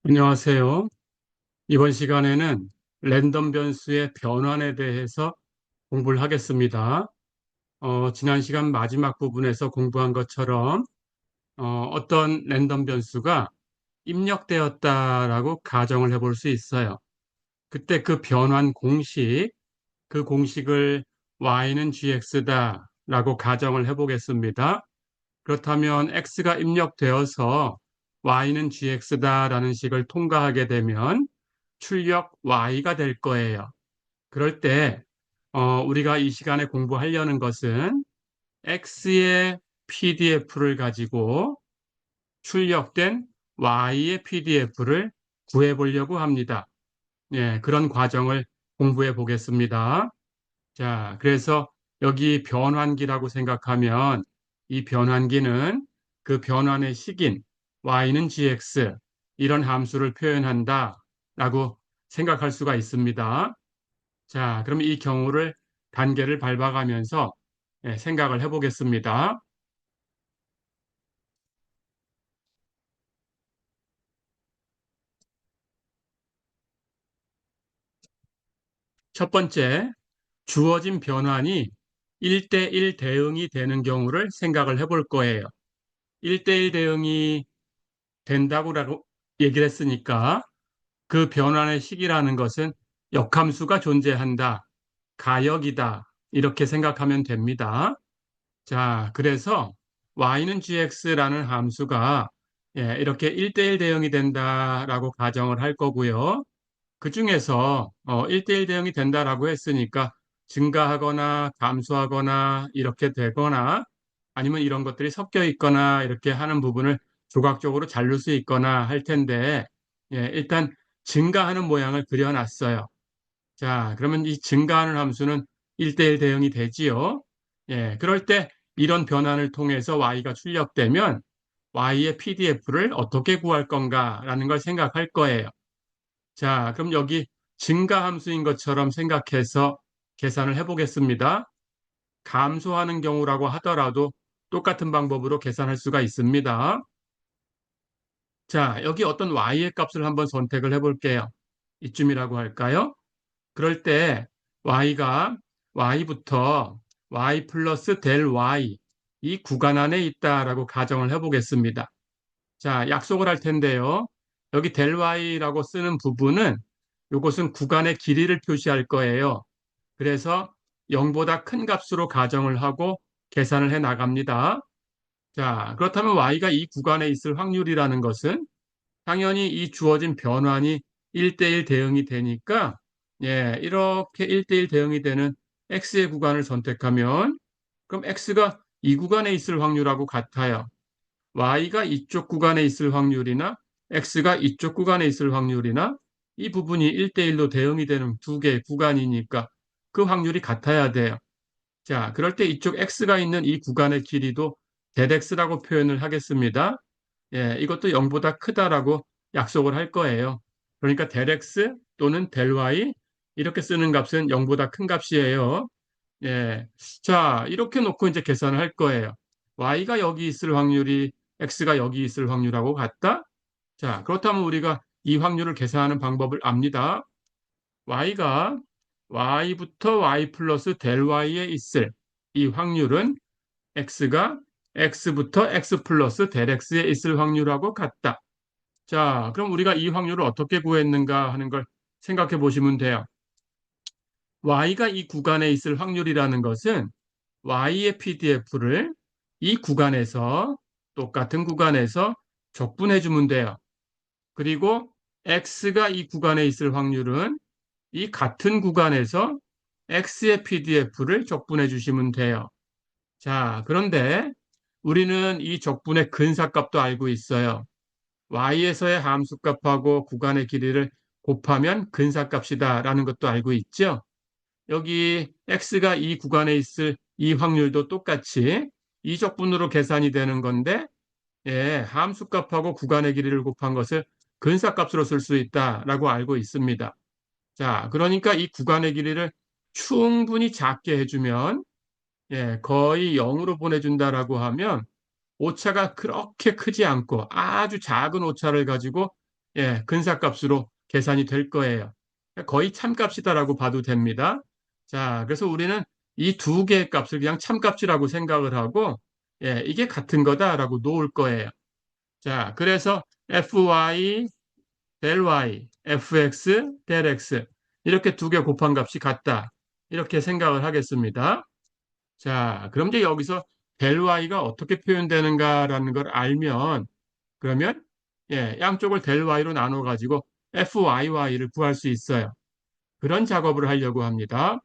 안녕하세요. 이번 시간에는 랜덤 변수의 변환에 대해서 공부를 하겠습니다. 지난 시간 마지막 부분에서 공부한 것처럼 어떤 랜덤 변수가 입력되었다라고 가정을 해볼 수 있어요. 그때 그 변환 공식, 그 공식을 y는 gx다라고 가정을 해보겠습니다. 그렇다면 x가 입력되어서 y는 gx다라는 식을 통과하게 되면 출력 y가 될 거예요. 그럴 때 우리가 이 시간에 공부하려는 것은 x의 PDF를 가지고 출력된 y의 PDF를 구해 보려고 합니다. 예, 그런 과정을 공부해 보겠습니다. 자, 그래서 여기 변환기라고 생각하면 이 변환기는 그 변환의 식인 y는 gx 이런 함수를 표현한다라고 생각할 수가 있습니다. 자, 그럼 이 경우를 단계를 밟아가면서 생각을 해보겠습니다. 첫 번째, 주어진 변환이 1대1 대응이 되는 경우를 생각을 해볼 거예요. 1대1 대응이 된다고 얘기를 했으니까 그 변환의 식이라는 것은 역함수가 존재한다, 가역이다, 이렇게 생각하면 됩니다. 자, 그래서 y는 gx라는 함수가 이렇게 1대1 대응이 된다라고 가정을 할 거고요. 그 중에서 1대1 대응이 된다라고 했으니까 증가하거나 감소하거나 이렇게 되거나 아니면 이런 것들이 섞여 있거나 이렇게 하는 부분을 조각적으로 자를 수 있거나 할 텐데 일단 증가하는 모양을 그려놨어요. 자, 그러면 이 증가하는 함수는 1대1 대응이 되지요. 예, 그럴 때 이런 변환을 통해서 y가 출력되면 y의 PDF를 어떻게 구할 건가라는 걸 생각할 거예요. 자, 그럼 여기 증가 함수인 것처럼 생각해서 계산을 해보겠습니다. 감소하는 경우라고 하더라도 똑같은 방법으로 계산할 수가 있습니다. 자, 여기 어떤 y의 값을 한번 선택을 해볼게요. 이쯤이라고 할까요? 그럴 때 y가 y부터 y 플러스 델 y 이 구간 안에 있다라고 가정을 해보겠습니다. 자, 약속을 할 텐데요. 여기 델 y라고 쓰는 부분은 이것은 구간의 길이를 표시할 거예요. 그래서 0보다 큰 값으로 가정을 하고 계산을 해 나갑니다. 자, 그렇다면 y가 이 구간에 있을 확률이라는 것은 당연히 이 주어진 변환이 1대1 대응이 되니까 이렇게 1대1 대응이 되는 x의 구간을 선택하면 그럼 x가 이 구간에 있을 확률하고 같아요. y가 이쪽 구간에 있을 확률이나 x가 이쪽 구간에 있을 확률이나 이 부분이 1대1로 대응이 되는 두 개의 구간이니까 그 확률이 같아야 돼요. 자, 그럴 때 이쪽 x가 있는 이 구간의 길이도 zx라고 표현을 하겠습니다. 예, 이것도 0보다 크다라고 약속을 할 거예요. 그러니까 del x 또는 del y 이렇게 쓰는 값은 0보다 큰 값이에요. 예. 자, 이렇게 놓고 이제 계산을 할 거예요. y가 여기 있을 확률이 x가 여기 있을 확률하고 같다? 자, 그렇다면 우리가 이 확률을 계산하는 방법을 압니다. y가 y부터 y 플러스 del y에 있을 이 확률은 x가 x부터 x 플러스 del x에 있을 확률하고 같다. 자, 그럼 우리가 이 확률을 어떻게 구했는가 하는 걸 생각해 보시면 돼요. y가 이 구간에 있을 확률이라는 것은 y의 PDF를 이 구간에서 똑같은 구간에서 적분해 주면 돼요. 그리고 x가 이 구간에 있을 확률은 이 같은 구간에서 x의 PDF를 적분해 주시면 돼요. 자, 그런데 우리는 이 적분의 근사값도 알고 있어요. y에서의 함수값하고 구간의 길이를 곱하면 근사값이다라는 것도 알고 있죠. 여기 x가 이 구간에 있을 이 확률도 똑같이 이 적분으로 계산이 되는 건데 함수값하고 구간의 길이를 곱한 것을 근사값으로 쓸 수 있다라고 알고 있습니다. 자, 그러니까 이 구간의 길이를 충분히 작게 해주면 거의 0으로 보내준다라고 하면 오차가 그렇게 크지 않고 아주 작은 오차를 가지고 근사값으로 계산이 될 거예요. 거의 참값이다라고 봐도 됩니다. 자, 그래서 우리는 이 두 개의 값을 그냥 참값이라고 생각을 하고 이게 같은 거다라고 놓을 거예요. 자, 그래서 fy del y, fx del x 이렇게 두 개 곱한 값이 같다. 이렇게 생각을 하겠습니다. 자, 그럼 이제 여기서 del y가 어떻게 표현되는가라는 걸 알면 그러면 양쪽을 del y로 나눠 가지고 fyy를 구할 수 있어요. 그런 작업을 하려고 합니다.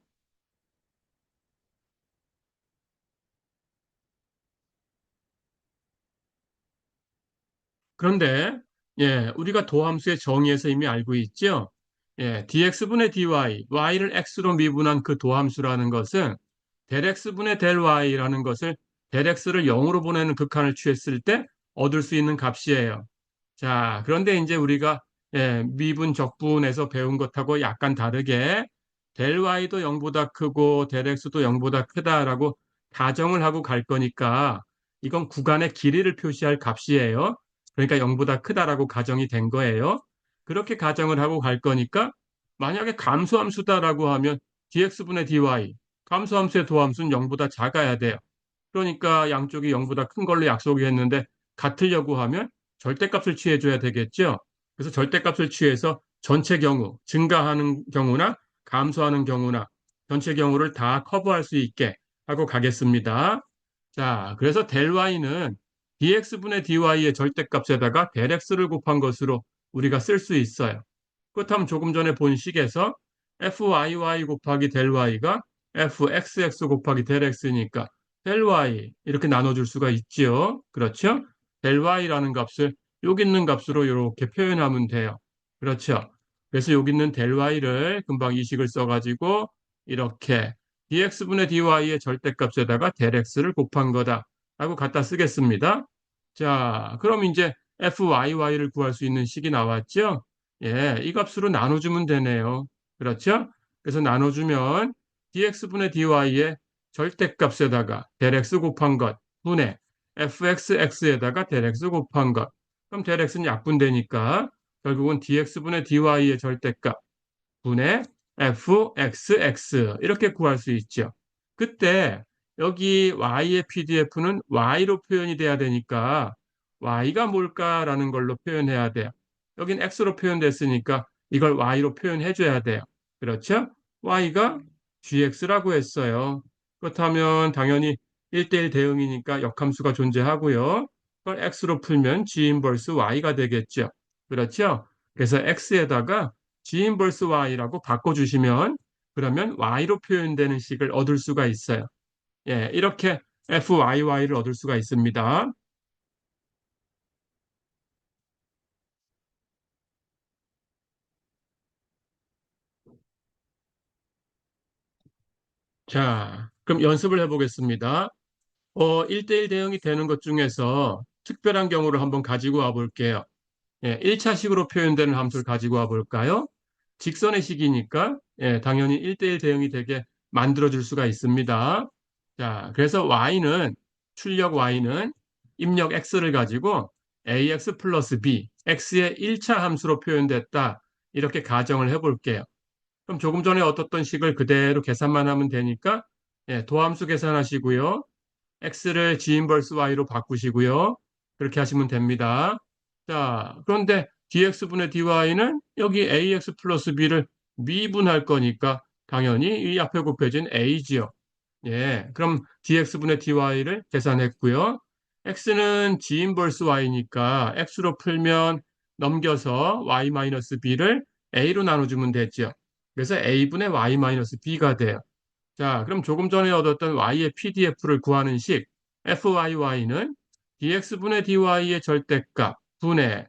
그런데 우리가 도함수의 정의에서 이미 알고 있죠. dx분의 dy, y를 x로 미분한 그 도함수라는 것은 del x분의 del y라는 것을 del x를 0으로 보내는 극한을 취했을 때 얻을 수 있는 값이에요. 자, 그런데 이제 우리가 미분 적분에서 배운 것하고 약간 다르게 del y도 0보다 크고 del x도 0보다 크다라고 가정을 하고 갈 거니까 이건 구간의 길이를 표시할 값이에요. 그러니까 0보다 크다라고 가정이 된 거예요. 그렇게 가정을 하고 갈 거니까 만약에 감소함수다라고 하면 dx분의 dy, 감소함수의 도함수는 0보다 작아야 돼요. 그러니까 양쪽이 0보다 큰 걸로 약속이 했는데 같으려고 하면 절대값을 취해줘야 되겠죠. 그래서 절대값을 취해서 전체 경우, 증가하는 경우나 감소하는 경우나 전체 경우를 다 커버할 수 있게 하고 가겠습니다. 자, 그래서 del y는 dx분의 dy의 절대값에다가 del x를 곱한 것으로 우리가 쓸 수 있어요. 그렇다면 조금 전에 본 식에서 fyy 곱하기 del y가 fxx 곱하기 del x니까 del y 이렇게 나눠줄 수가 있지요. 그렇죠? del y라는 값을 여기 있는 값으로 이렇게 표현하면 돼요. 그렇죠? 그래서 여기 있는 del y를 금방 이 식을 써가지고 이렇게 dx분의 dy의 절대값에다가 del x를 곱한 거다 라고 갖다 쓰겠습니다. 자, 그럼 이제 fyy를 구할 수 있는 식이 나왔죠? 이 값으로 나눠주면 되네요. 그렇죠? 그래서 나눠주면 dx분의 dy의 절대값에다가 del x 곱한 것 분의 fxx에다가 del x 곱한 것. 그럼 del x는 약분되니까 결국은 dx분의 dy의 절대값 분의 fxx 이렇게 구할 수 있죠. 그때 여기 y의 pdf는 y로 표현이 돼야 되니까 y가 뭘까라는 걸로 표현해야 돼요. 여긴 x로 표현됐으니까 이걸 y로 표현해 줘야 돼요. 그렇죠? y가 gx라고 했어요. 그렇다면 당연히 1대1 대응이니까 역함수가 존재하고요. 그걸 x로 풀면 g 인버스 y가 되겠죠. 그렇죠? 그래서 x에다가 g 인버스 y라고 바꿔주시면 그러면 y로 표현되는 식을 얻을 수가 있어요. 이렇게 fyy를 얻을 수가 있습니다. 자, 그럼 연습을 해보겠습니다. 1대1 대응이 되는 것 중에서 특별한 경우를 한번 가지고 와 볼게요. 1차식으로 표현되는 함수를 가지고 와 볼까요? 직선의 식이니까 당연히 1대1 대응이 되게 만들어줄 수가 있습니다. 자, 그래서 출력 y는 입력 x를 가지고 ax 플러스 b, x의 1차 함수로 표현됐다. 이렇게 가정을 해볼게요. 그럼 조금 전에 얻었던 식을 그대로 계산만 하면 되니까 도함수 계산하시고요. x를 g 인버스 y로 바꾸시고요. 그렇게 하시면 됩니다. 자, 그런데 dx분의 dy는 여기 ax 플러스 b를 미분할 거니까 당연히 이 앞에 곱해진 a지요. 그럼 dx분의 dy를 계산했고요. x는 g 인버스 y니까 x로 풀면 넘겨서 y-b를 a로 나눠주면 되죠. 그래서 a분의 y-b가 돼요. 자, 그럼 조금 전에 얻었던 y의 pdf를 구하는 식 fyy는 dx분의 dy의 절대값 분의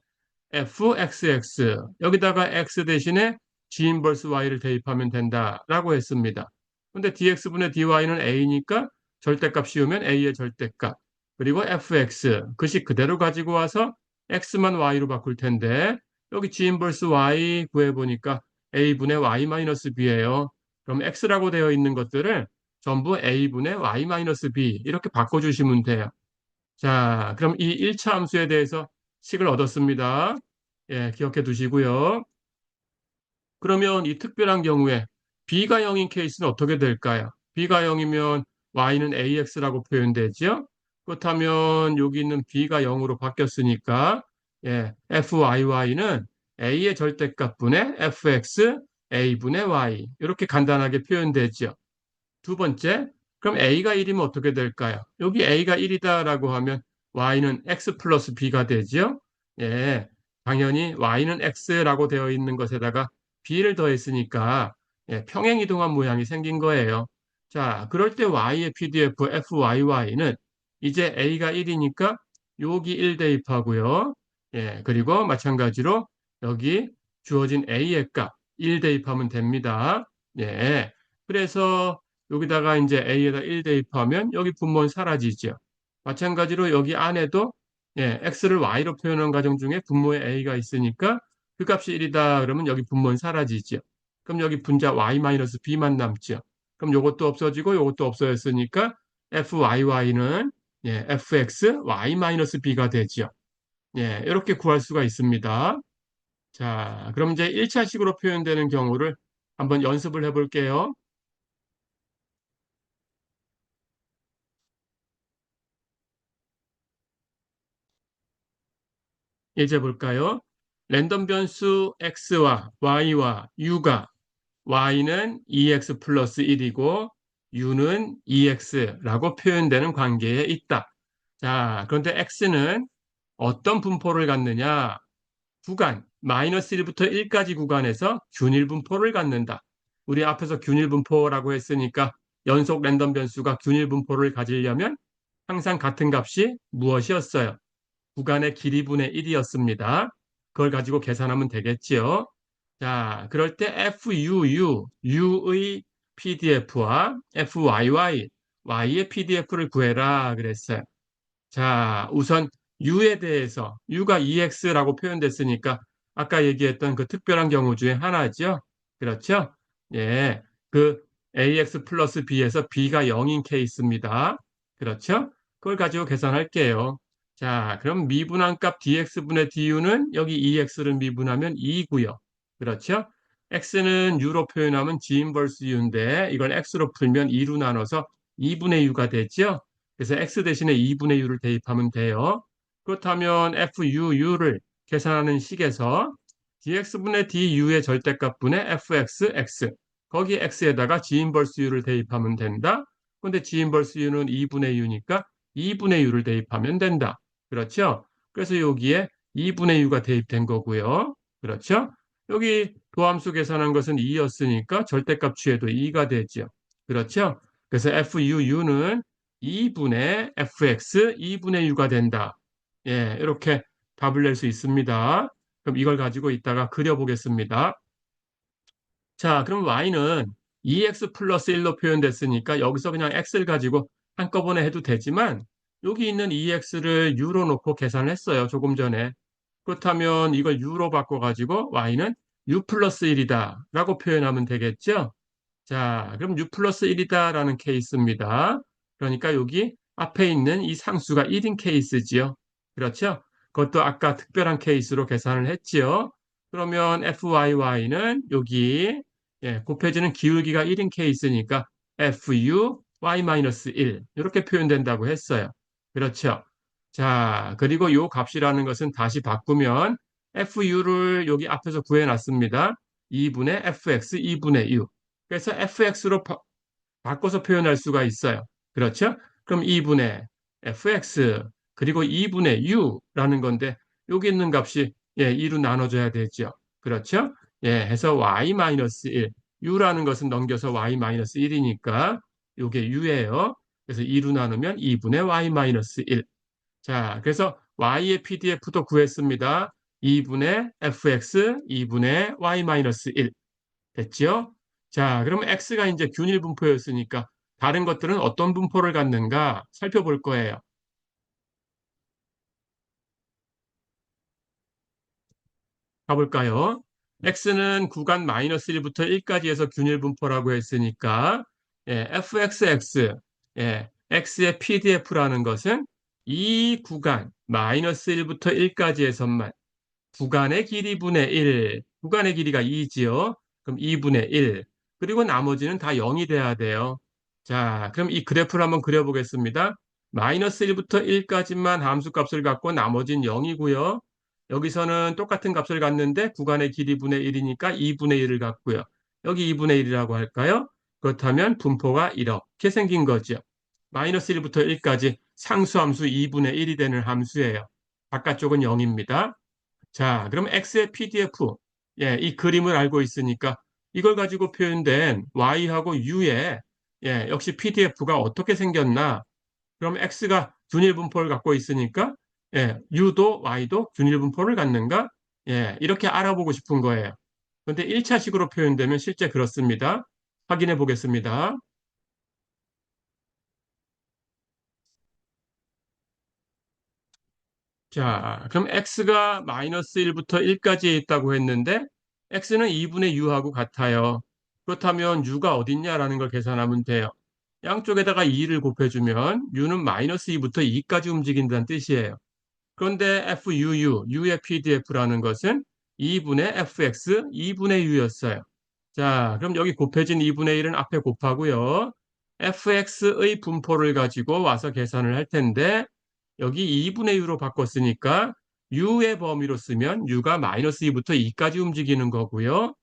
fxx 여기다가 x 대신에 g 인버스 y를 대입하면 된다라고 했습니다. 근데 dx분의 dy는 a니까 절대값 씌우면 a의 절대값 그리고 fx 그 식 그대로 가지고 와서 x만 y로 바꿀 텐데 여기 g 인버스 y 구해보니까 a분의 y-b예요. 그럼 x라고 되어 있는 것들을 전부 a분의 y-b 이렇게 바꿔주시면 돼요. 자, 그럼 이 1차 함수에 대해서 식을 얻었습니다. 예, 기억해 두시고요. 그러면 이 특별한 경우에 b가 0인 케이스는 어떻게 될까요? b가 0이면 y는 ax라고 표현되죠. 그렇다면 여기 있는 b가 0으로 바뀌었으니까 예, fyy는 a의 절대값분의 fx a분의 y 이렇게 간단하게 표현되죠. 두 번째, 그럼 A가 1이면 어떻게 될까요? 여기 A가 1이다라고 하면 Y는 X 플러스 B가 되죠? 예, 당연히 Y는 X라고 되어 있는 것에다가 B를 더했으니까 예, 평행이동한 모양이 생긴 거예요. 자, 그럴 때 Y의 PDF FYY는 이제 A가 1이니까 여기 1 대입하고요. 예, 그리고 마찬가지로 여기 주어진 A의 값 1 대입하면 됩니다. 예, 그래서 여기다가 이제 A에다 1 대입하면 여기 분모는 사라지죠. 마찬가지로 여기 안에도 예, X를 Y로 표현한 가정 중에 분모에 A가 있으니까 그 값이 1이다 그러면 여기 분모는 사라지죠. 그럼 여기 분자 Y-B만 남죠. 그럼 요것도 없어지고 요것도 없어졌으니까 FYY는 예, FX Y-B가 되죠. 예, 이렇게 구할 수가 있습니다. 자, 그럼 이제 1차식으로 표현되는 경우를 한번 연습을 해볼게요. 예제 볼까요? 랜덤 변수 x와 y와 u가 y는 2x 플러스 1이고 u는 2x라고 표현되는 관계에 있다. 자, 그런데 x는 어떤 분포를 갖느냐? 구간, 마이너스 1부터 1까지 구간에서 균일 분포를 갖는다. 우리 앞에서 균일 분포라고 했으니까 연속 랜덤 변수가 균일 분포를 가지려면 항상 같은 값이 무엇이었어요? 구간의 길이분의 1이었습니다. 그걸 가지고 계산하면 되겠지요. 자, 그럴 때 U의 PDF와 FYY, Y의 PDF를 구해라 그랬어요. 자, 우선 U에 대해서 U가 EX라고 표현됐으니까 아까 얘기했던 그 특별한 경우 중에 하나죠. 그렇죠? 예, 그 AX 플러스 B에서 B가 0인 케이스입니다. 그렇죠? 그걸 가지고 계산할게요. 자, 그럼 미분한 값 dx분의 du는 여기 2x를 미분하면 2고요. 그렇죠? x는 u로 표현하면 g 인버스 u인데 이걸 x로 풀면 2로 나눠서 2분의 u가 되죠? 그래서 x 대신에 2분의 u를 대입하면 돼요. 그렇다면 fu를 계산하는 식에서 dx분의 du의 절대값분의 fx, x 거기 x에다가 g 인버스 u를 대입하면 된다. 근데 g 인버스 u는 2분의 u니까 2분의 u를 대입하면 된다. 그렇죠? 그래서 여기에 2분의 u가 대입된 거고요. 그렇죠? 여기 도함수 계산한 것은 2였으니까 절대값 취해도 2가 되죠. 그렇죠? 그래서 fu는 2분의 fx, 2분의 u가 된다. 예, 이렇게 답을 낼 수 있습니다. 그럼 이걸 가지고 이따가 그려보겠습니다. 자, 그럼 y는 2x 플러스 1로 표현됐으니까 여기서 그냥 x를 가지고 한꺼번에 해도 되지만 여기 있는 2x를 u로 놓고 계산했어요. 조금 전에. 그렇다면 이걸 u로 바꿔가지고 y는 u 플러스 1이다 라고 표현하면 되겠죠? 자, 그럼 u 플러스 1이다라는 케이스입니다. 그러니까 여기 앞에 있는 이 상수가 1인 케이스지요. 그렇죠? 그것도 아까 특별한 케이스로 계산을 했지요. 그러면 fyy는 여기 예, 곱해지는 기울기가 1인 케이스니까 fu y-1 이렇게 표현된다고 했어요. 그렇죠? 자, 그리고 이 값이라는 것은 다시 바꾸면 fu를 여기 앞에서 구해놨습니다. 2분의 fx, 2분의 u. 그래서 fx로 바꿔서 표현할 수가 있어요. 그렇죠? 그럼 2분의 fx 그리고 2분의 u라는 건데 여기 있는 값이 예, 2로 나눠져야 되죠. 그렇죠? 예, 해서 y-1 u라는 것은 넘겨서 y-1이니까 이게 u예요. 그래서 2로 나누면 2분의 y-1. 자, 그래서 y의 PDF도 구했습니다. 2분의 fx, 2분의 y-1. 됐죠? 자, 그럼 x가 이제 균일 분포였으니까 다른 것들은 어떤 분포를 갖는가 살펴볼 거예요. 가볼까요? x는 구간 마이너스 1부터 1까지 해서 균일 분포라고 했으니까 예, fxx, 예, x의 PDF라는 것은 이 구간, 마이너스 1부터 1까지에서만 구간의 길이 분의 1, 구간의 길이가 2지요. 그럼 2분의 1. 그리고 나머지는 다 0이 돼야 돼요. 자, 그럼 이 그래프를 한번 그려보겠습니다. 마이너스 1부터 1까지만 함수값을 갖고 나머지는 0이고요. 여기서는 똑같은 값을 갖는데 구간의 길이 분의 1이니까 2분의 1을 갖고요. 여기 2분의 1이라고 할까요? 그렇다면 분포가 이렇게 생긴 거죠. 마이너스 1부터 1까지 상수함수 2분의 1이 되는 함수예요. 바깥쪽은 0입니다. 자, 그럼 X의 PDF, 예, 이 그림을 알고 있으니까 이걸 가지고 표현된 Y하고 U의 역시 PDF가 어떻게 생겼나? 그럼 X가 균일 분포를 갖고 있으니까 U도 Y도 균일 분포를 갖는가? 이렇게 알아보고 싶은 거예요. 그런데 1차식으로 표현되면 실제 그렇습니다. 확인해 보겠습니다. 자, 그럼 x가 마이너스 1부터 1까지 있다고 했는데 x는 2분의 u하고 같아요. 그렇다면 u가 어딨냐라는 걸 계산하면 돼요. 양쪽에다가 2를 곱해주면 u는 마이너스 2부터 2까지 움직인다는 뜻이에요. 그런데 FUU, U의 PDF라는 것은 2분의 FX, 2분의 U였어요. 자, 그럼 여기 곱해진 2분의 1은 앞에 곱하고요. FX의 분포를 가지고 와서 계산을 할 텐데 여기 2분의 U로 바꿨으니까 U의 범위로 쓰면 U가 마이너스 2부터 2까지 움직이는 거고요.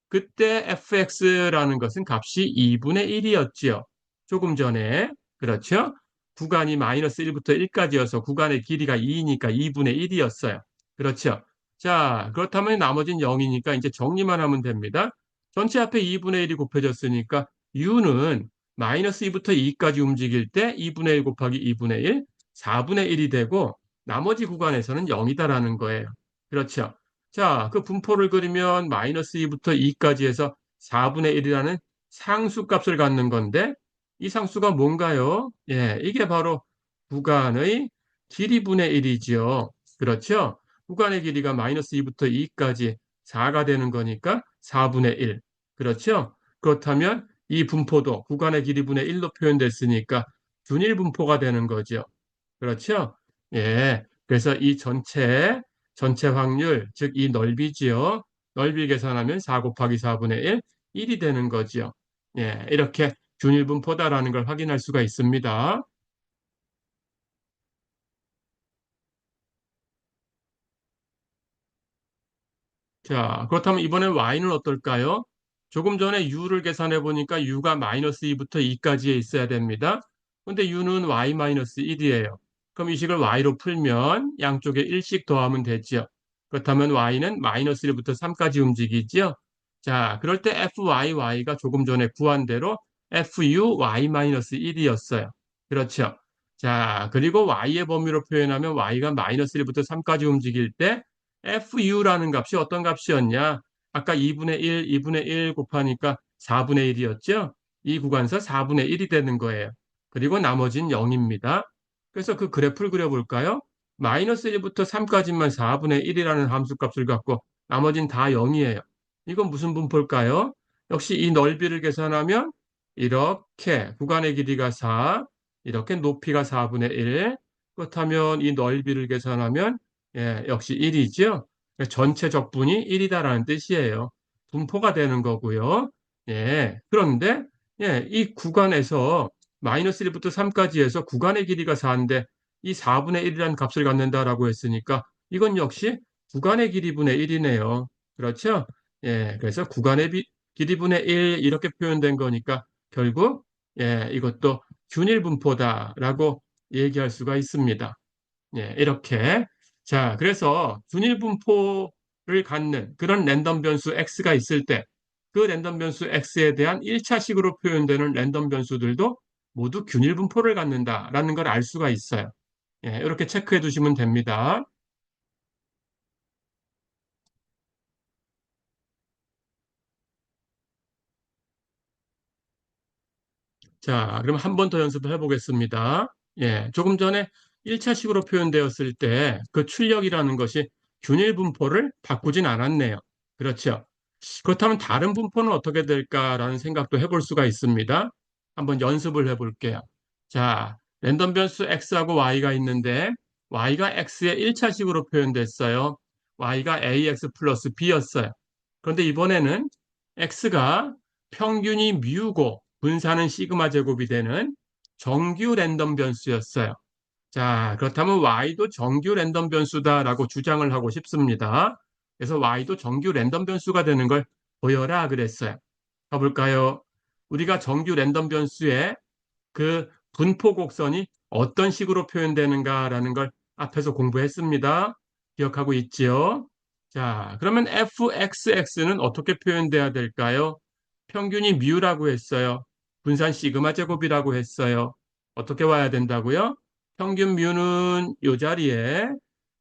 그때 fx라는 것은 값이 2분의 1이었지요. 조금 전에. 그렇죠? 구간이 마이너스 1부터 1까지여서 구간의 길이가 2니까 2분의 1이었어요. 그렇죠? 자, 그렇다면 나머지는 0이니까 이제 정리만 하면 됩니다. 전체 앞에 2분의 1이 곱해졌으니까 u는 마이너스 2부터 2까지 움직일 때 2분의 1 곱하기 2분의 1, 4분의 1이 되고 나머지 구간에서는 0이다라는 거예요. 그렇죠? 자, 그 분포를 그리면 마이너스 2부터 2까지 해서 4분의 1이라는 상수값을 갖는 건데 이 상수가 뭔가요? 이게 바로 구간의 길이분의 1이지요. 그렇죠? 구간의 길이가 마이너스 2부터 2까지 4가 되는 거니까 4분의 1. 그렇죠? 그렇다면 이 분포도 구간의 길이분의 1로 표현됐으니까 균일 분포가 되는 거죠. 그렇죠? 그래서 이 전체 확률, 즉 이 넓이지요. 넓이 계산하면 4 곱하기 4분의 1, 1이 되는 거지요. 이렇게 균일분포다라는 걸 확인할 수가 있습니다. 자, 그렇다면 이번엔 y는 어떨까요? 조금 전에 u를 계산해 보니까 u가 마이너스 2부터 2까지에 있어야 됩니다. 근데 u는 y 마이너스 1이에요. 그럼 이 식을 y로 풀면 양쪽에 1씩 더하면 되죠. 그렇다면 y는 마이너스 1부터 3까지 움직이죠. 자, 그럴 때 fy가 조금 전에 구한 대로 fu y 마이너스 1이었어요. 그렇죠. 자, 그리고 y의 범위로 표현하면 y가 마이너스 1부터 3까지 움직일 때 FU라는 값이 어떤 값이었냐? 아까 2분의 1, 2분의 1 곱하니까 4분의 1이었죠? 이 구간에서 4분의 1이 되는 거예요. 그리고 나머지는 0입니다. 그래서 그 그래프를 그려볼까요? 마이너스 1부터 3까지만 4분의 1이라는 함수값을 갖고 나머지는 다 0이에요. 이건 무슨 분포일까요? 역시 이 넓이를 계산하면 이렇게 구간의 길이가 4, 이렇게 높이가 4분의 1. 그렇다면 이 넓이를 계산하면 역시 1이죠. 전체 적분이 1이다라는 뜻이에요. 분포가 되는 거고요. 그런데 이 구간에서 마이너스 1부터 3까지 해서 구간의 길이가 4인데 이 4분의 1이라는 값을 갖는다라고 했으니까 이건 역시 구간의 길이분의 1이네요. 그렇죠? 그래서 길이분의 1 이렇게 표현된 거니까 결국 이것도 균일 분포다라고 얘기할 수가 있습니다. 이렇게. 자, 그래서 균일 분포를 갖는 그런 랜덤 변수 x가 있을 때 그 랜덤 변수 x에 대한 1차식으로 표현되는 랜덤 변수들도 모두 균일 분포를 갖는다라는 걸 알 수가 있어요. 이렇게 체크해 두시면 됩니다. 자, 그럼 한 번 더 연습을 해보겠습니다. 조금 전에 1차식으로 표현되었을 때 그 출력이라는 것이 균일 분포를 바꾸진 않았네요. 그렇죠? 그렇다면 다른 분포는 어떻게 될까라는 생각도 해볼 수가 있습니다. 한번 연습을 해볼게요. 자, 랜덤 변수 x하고 y가 있는데 y가 x의 1차식으로 표현됐어요. y가 ax 플러스 b였어요. 그런데 이번에는 x가 평균이 뮤고 분산은 시그마 제곱이 되는 정규 랜덤 변수였어요. 자, 그렇다면 y도 정규 랜덤 변수다라고 주장을 하고 싶습니다. 그래서 y도 정규 랜덤 변수가 되는 걸 보여라 그랬어요. 가볼까요? 우리가 정규 랜덤 변수의 그 분포 곡선이 어떤 식으로 표현되는가라는 걸 앞에서 공부했습니다. 기억하고 있지요? 자, 그러면 fxx는 어떻게 표현돼야 될까요? 평균이 뮤라고 했어요. 분산 시그마 제곱이라고 했어요. 어떻게 와야 된다고요? 평균 뮤는 이 자리에,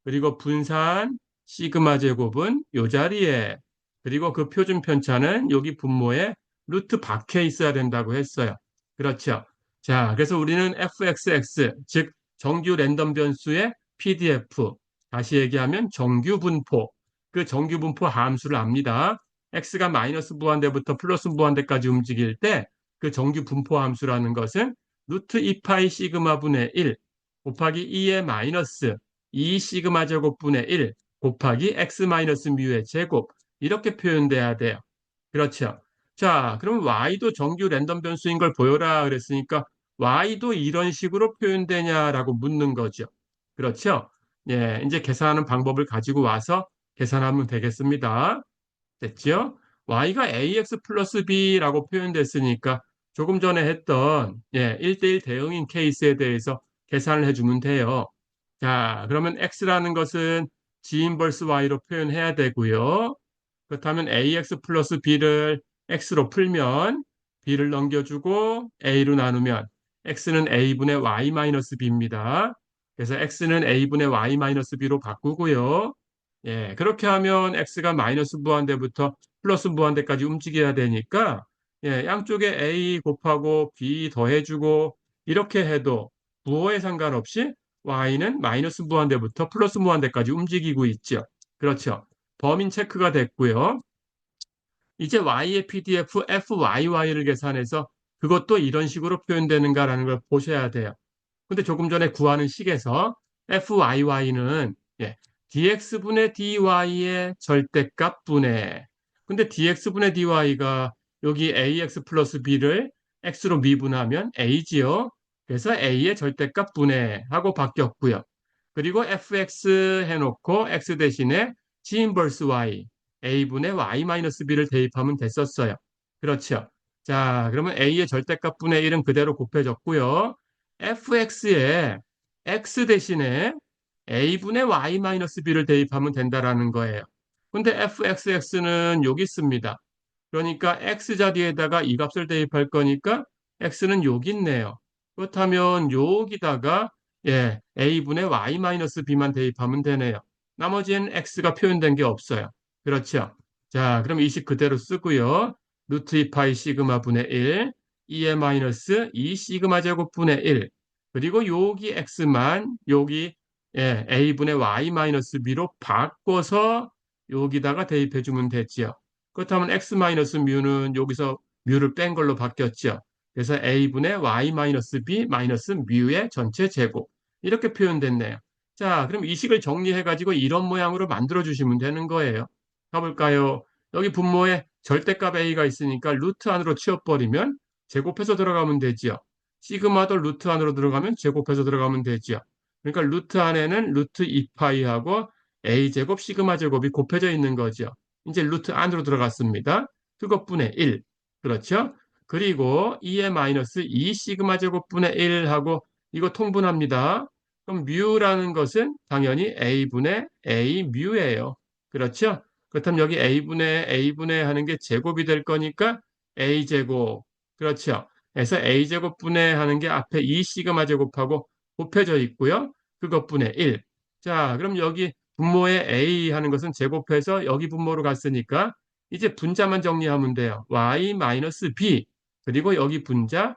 그리고 분산 시그마 제곱은 이 자리에, 그리고 그 표준 편차는 여기 분모에 루트 밖에 있어야 된다고 했어요. 그렇죠. 자, 그래서 우리는 fxx, 즉 정규 랜덤 변수의 PDF, 다시 얘기하면 정규 분포, 그 정규 분포 함수를 압니다. x가 마이너스 무한대부터 플러스 무한대까지 움직일 때 그 정규 분포 함수라는 것은 루트 2파이 시그마 분의 1 곱하기 2의 마이너스 2 시그마 제곱분의 1 곱하기 x 마이너스 뮤의 제곱, 이렇게 표현돼야 돼요. 그렇죠. 자, 그럼 y도 정규 랜덤 변수인 걸 보여라 그랬으니까 y도 이런 식으로 표현되냐라고 묻는 거죠. 그렇죠? 예, 이제 계산하는 방법을 가지고 와서 계산하면 되겠습니다. 됐죠? y가 ax 플러스 b라고 표현됐으니까 조금 전에 했던 1대1 대응인 케이스에 대해서 계산을 해주면 돼요. 자, 그러면 x라는 것은 g 인버스 y로 표현해야 되고요. 그렇다면 ax 플러스 b를 x로 풀면 b를 넘겨주고 a로 나누면 x는 a분의 y 마이너스 b입니다. 그래서 x는 a분의 y 마이너스 b로 바꾸고요. 예, 그렇게 하면 x가 마이너스 무한대부터 플러스 무한대까지 움직여야 되니까 양쪽에 a 곱하고 b 더해주고 이렇게 해도 부호에 상관없이 y는 마이너스 무한대부터 플러스 무한대까지 움직이고 있죠. 그렇죠. 범인 체크가 됐고요. 이제 y의 PDF fyy를 계산해서 그것도 이런 식으로 표현되는가라는 걸 보셔야 돼요. 근데 조금 전에 구하는 식에서 fyy는 dx분의 dy의 절대값 분의, 근데 dx분의 dy가 여기 ax 플러스 b를 x로 미분하면 a지요. 그래서 a의 절대값 분의 하고 바뀌었고요. 그리고 fx 해놓고 x 대신에 g 인버스 y, a분의 y 마이너스 b를 대입하면 됐었어요. 그렇죠. 자, 그러면 a의 절대값 분의 1은 그대로 곱해졌고요. fx에 x 대신에 a분의 y 마이너스 b를 대입하면 된다라는 거예요. 근데 fxx는 여기 있습니다. 그러니까 x 자리에다가 이 값을 대입할 거니까 x는 여기 있네요. 그렇다면 여기다가 a분의 y 마이너스 b만 대입하면 되네요. 나머지는 x가 표현된 게 없어요. 그렇죠? 자, 그럼 이 식 그대로 쓰고요. 루트 2파이 시그마 분의 1, 2의 마이너스 2 시그마 제곱 분의 1, 그리고 여기 x만 여기 a분의 y 마이너스 b로 바꿔서 여기다가 대입해 주면 되지요. 그렇다면 x 마이너스 뮤는 여기서 뮤를 뺀 걸로 바뀌었죠. 그래서 a분의 y 마이너스 b 마이너스 뮤의 전체 제곱, 이렇게 표현됐네요. 자, 그럼 이 식을 정리해 가지고 이런 모양으로 만들어 주시면 되는 거예요. 가볼까요? 여기 분모에 절대값 a가 있으니까 루트 안으로 치워버리면 제곱해서 들어가면 되지요. 시그마도 루트 안으로 들어가면 제곱해서 들어가면 되지요. 그러니까 루트 안에는 루트 2파이하고 a 제곱 시그마 제곱이 곱해져 있는 거죠. 이제 루트 안으로 들어갔습니다. 그것분의 1. 그렇죠? 그리고 2의 마이너스 2 시그마 제곱분의 1하고 이거 통분합니다. 그럼 뮤라는 것은 당연히 a분의 a 뮤예요. 그렇죠? 그렇다면 여기 a분의 하는 게 제곱이 될 거니까 a제곱. 그렇죠? 그래서 a제곱분의 하는 게 앞에 2 시그마 제곱하고 곱해져 있고요. 그것분의 1. 자, 그럼 여기 분모의 a 하는 것은 제곱해서 여기 분모로 갔으니까 이제 분자만 정리하면 돼요. y 마이너스 b. 그리고 여기 분자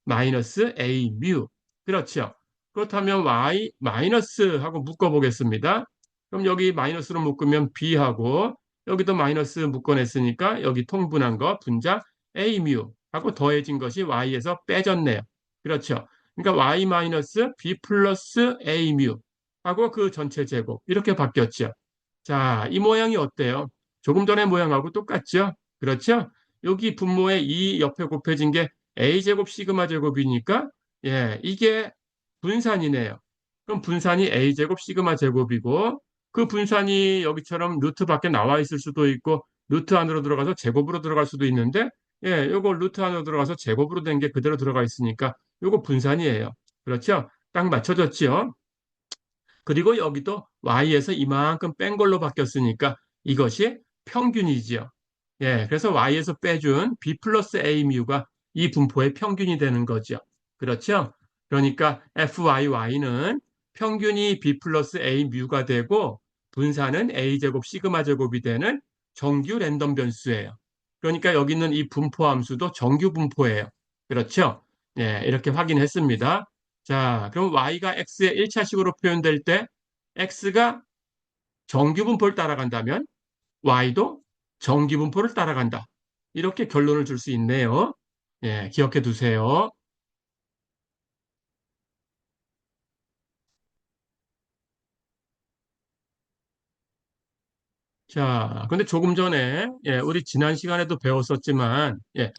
마이너스 a 뮤. 그렇죠? 그렇다면 y 마이너스 하고 묶어 보겠습니다. 그럼 여기 마이너스로 묶으면 b하고 여기도 마이너스 묶어냈으니까 여기 통분한 거 분자 a 뮤 하고 더해진 것이 y에서 빼졌네요. 그렇죠? 그러니까 y 마이너스 b 플러스 a 뮤 하고 그 전체 제곱 이렇게 바뀌었죠. 자, 이 모양이 어때요? 조금 전의 모양하고 똑같죠? 그렇죠? 여기 분모에 이 옆에 곱해진 게 a 제곱 시그마 제곱이니까 예, 이게 분산이네요. 그럼 분산이 a 제곱 시그마 제곱이고 그 분산이 여기처럼 루트 밖에 나와 있을 수도 있고 루트 안으로 들어가서 제곱으로 들어갈 수도 있는데 예, 요거 루트 안으로 들어가서 제곱으로 된 게 그대로 들어가 있으니까 요거 분산이에요. 그렇죠? 딱 맞춰졌죠? 그리고 여기도 y에서 이만큼 뺀 걸로 바뀌었으니까 이것이 평균이지요. 예, 그래서 y에서 빼준 b 플러스 a 뮤가 이 분포의 평균이 되는 거죠. 그렇죠? 그러니까 fy는 평균이 b 플러스 a 뮤가 되고 분산은 a 제곱 시그마 제곱이 되는 정규 랜덤 변수예요. 그러니까 여기 있는 이 분포 함수도 정규 분포예요. 그렇죠? 예, 이렇게 확인했습니다. 자, 그럼 y가 x의 1차식으로 표현될 때 x가 정규분포를 따라간다면 y도 정규분포를 따라간다. 이렇게 결론을 줄 수 있네요. 예, 기억해 두세요. 자, 근데 조금 전에 예, 우리 지난 시간에도 배웠었지만 예,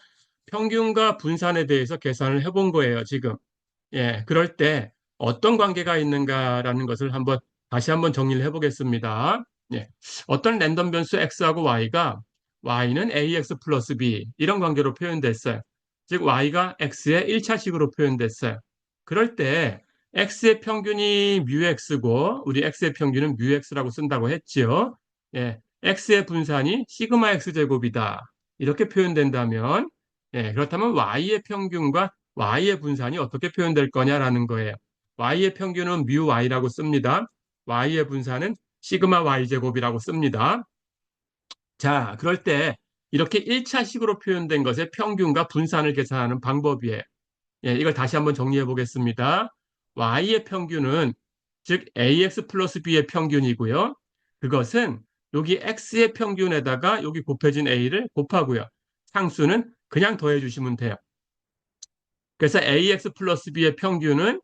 평균과 분산에 대해서 계산을 해본 거예요, 지금. 예, 그럴 때 어떤 관계가 있는가라는 것을 다시 한번 정리를 해보겠습니다. 예, 어떤 랜덤 변수 x하고 y가 y는 ax 플러스 b 이런 관계로 표현됐어요. 즉 y가 x의 1차식으로 표현됐어요. 그럴 때 x의 평균이 뮤x고 우리 x의 평균은 뮤x라고 쓴다고 했지요. 예, x의 분산이 시그마 x 제곱이다. 이렇게 표현된다면 그렇다면 y의 평균과 y의 분산이 어떻게 표현될 거냐라는 거예요. y의 평균은 뮤 y라고 씁니다. y의 분산은 시그마 y 제곱이라고 씁니다. 자, 그럴 때 이렇게 1차식으로 표현된 것의 평균과 분산을 계산하는 방법이에요. 예, 이걸 다시 한번 정리해 보겠습니다. y의 평균은 즉 ax 플러스 b의 평균이고요. 그것은 여기 x의 평균에다가 여기 곱해진 a를 곱하고요. 상수는 그냥 더해 주시면 돼요. 그래서 ax 플러스 b의 평균은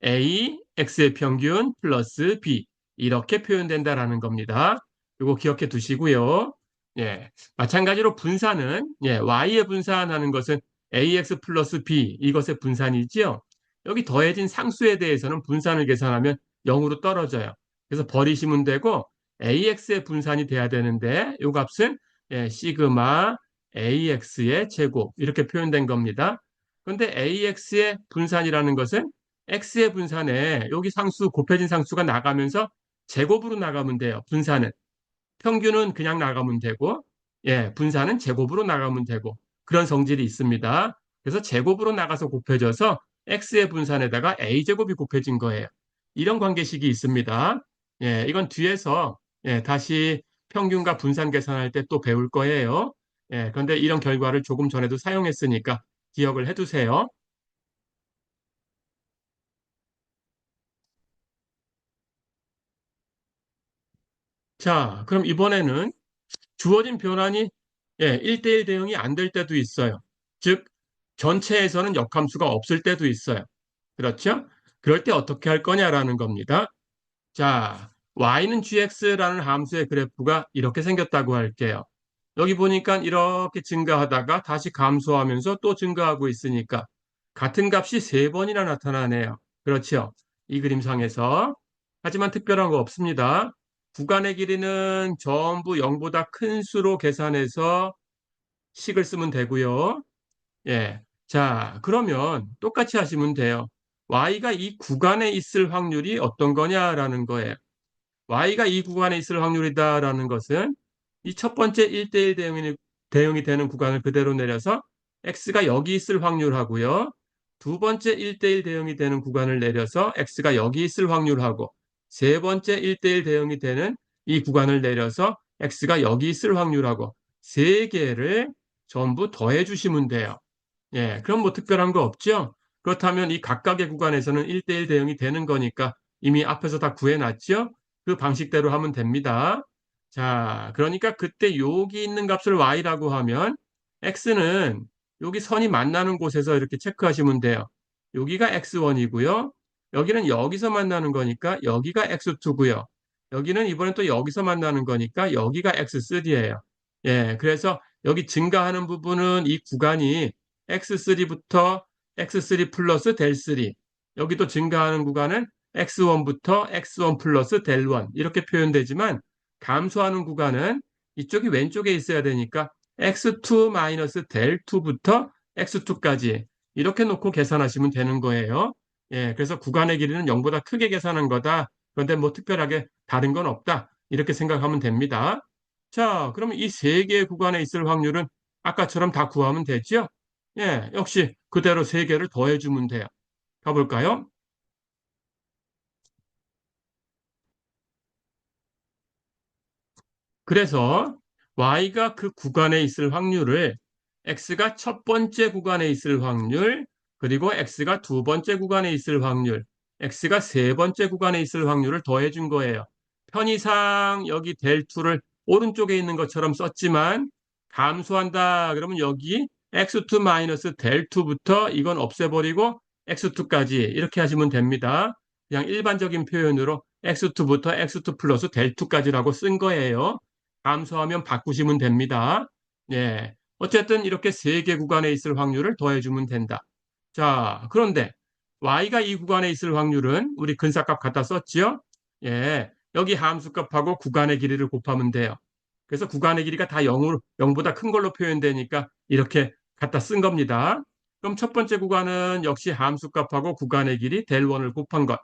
ax의 평균 플러스 b 이렇게 표현된다라는 겁니다. 이거 기억해 두시고요. 예, 마찬가지로 분산은 y의 분산하는 것은 ax 플러스 b 이것의 분산이지요. 여기 더해진 상수에 대해서는 분산을 계산하면 0으로 떨어져요. 그래서 버리시면 되고 ax의 분산이 돼야 되는데 이 값은 시그마 ax의 제곱 이렇게 표현된 겁니다. 그런데 AX의 분산이라는 것은 X의 분산에 여기 상수, 곱해진 상수가 나가면서 제곱으로 나가면 돼요. 분산은. 평균은 그냥 나가면 되고, 예, 분산은 제곱으로 나가면 되고, 그런 성질이 있습니다. 그래서 제곱으로 나가서 곱해져서 X의 분산에다가 A제곱이 곱해진 거예요. 이런 관계식이 있습니다. 예, 이건 뒤에서 다시 평균과 분산 계산할 때 또 배울 거예요. 예, 그런데 이런 결과를 조금 전에도 사용했으니까 기억을 해두세요. 자, 그럼 이번에는 주어진 변환이 1대1 대응이 안 될 때도 있어요. 즉, 전체에서는 역함수가 없을 때도 있어요. 그렇죠? 그럴 때 어떻게 할 거냐라는 겁니다. 자, y는 gx라는 함수의 그래프가 이렇게 생겼다고 할게요. 여기 보니까 이렇게 증가하다가 다시 감소하면서 또 증가하고 있으니까 같은 값이 세 번이나 나타나네요. 그렇죠? 이 그림상에서. 하지만 특별한 거 없습니다. 구간의 길이는 전부 0보다 큰 수로 계산해서 식을 쓰면 되고요. 예. 자, 그러면 똑같이 하시면 돼요. y가 이 구간에 있을 확률이 어떤 거냐라는 거예요. y가 이 구간에 있을 확률이다라는 것은 이 첫 번째 1대1 대응이 되는 구간을 그대로 내려서 x가 여기 있을 확률하고요. 두 번째 1대1 대응이 되는 구간을 내려서 x가 여기 있을 확률하고 세 번째 1대1 대응이 되는 이 구간을 내려서 x가 여기 있을 확률하고 세 개를 전부 더해 주시면 돼요. 예, 그럼 뭐 특별한 거 없죠? 그렇다면 이 각각의 구간에서는 1대1 대응이 되는 거니까 이미 앞에서 다 구해놨죠? 그 방식대로 하면 됩니다. 자, 그러니까 그때 여기 있는 값을 y라고 하면 x는 여기 선이 만나는 곳에서 이렇게 체크하시면 돼요. 여기가 x1이고요. 여기는 여기서 만나는 거니까 여기가 x2고요. 여기는 이번엔 또 여기서 만나는 거니까 여기가 x3예요. 예, 그래서 여기 증가하는 부분은 이 구간이 x3부터 x3 플러스 델3, 여기도 증가하는 구간은 x1부터 x1 플러스 델1 이렇게 표현되지만 감소하는 구간은 이쪽이 왼쪽에 있어야 되니까 x2 마이너스 델2부터 x2까지 이렇게 놓고 계산하시면 되는 거예요. 예, 그래서 구간의 길이는 0보다 크게 계산한 거다. 그런데 뭐 특별하게 다른 건 없다. 이렇게 생각하면 됩니다. 자, 그러면 이 세 개의 구간에 있을 확률은 아까처럼 다 구하면 되죠? 예, 역시 그대로 세 개를 더해주면 돼요. 가볼까요? 그래서 y가 그 구간에 있을 확률을 x가 첫 번째 구간에 있을 확률, 그리고 x가 두 번째 구간에 있을 확률, x가 세 번째 구간에 있을 확률을 더해준 거예요. 편의상 여기 델2를 오른쪽에 있는 것처럼 썼지만 감소한다 그러면 여기 x2 마이너스 델2부터 이건 없애버리고 x2까지 이렇게 하시면 됩니다. 그냥 일반적인 표현으로 x2부터 x2 플러스 델2까지라고 쓴 거예요. 감소하면 바꾸시면 됩니다. 예. 어쨌든 이렇게 세 개 구간에 있을 확률을 더해주면 된다. 자, 그런데 y가 이 구간에 있을 확률은 우리 근사값 갖다 썼지요? 예. 여기 함수값하고 구간의 길이를 곱하면 돼요. 그래서 구간의 길이가 다 0보다 큰 걸로 표현되니까 이렇게 갖다 쓴 겁니다. 그럼 첫 번째 구간은 역시 함수값하고 구간의 길이 델1을 곱한 것.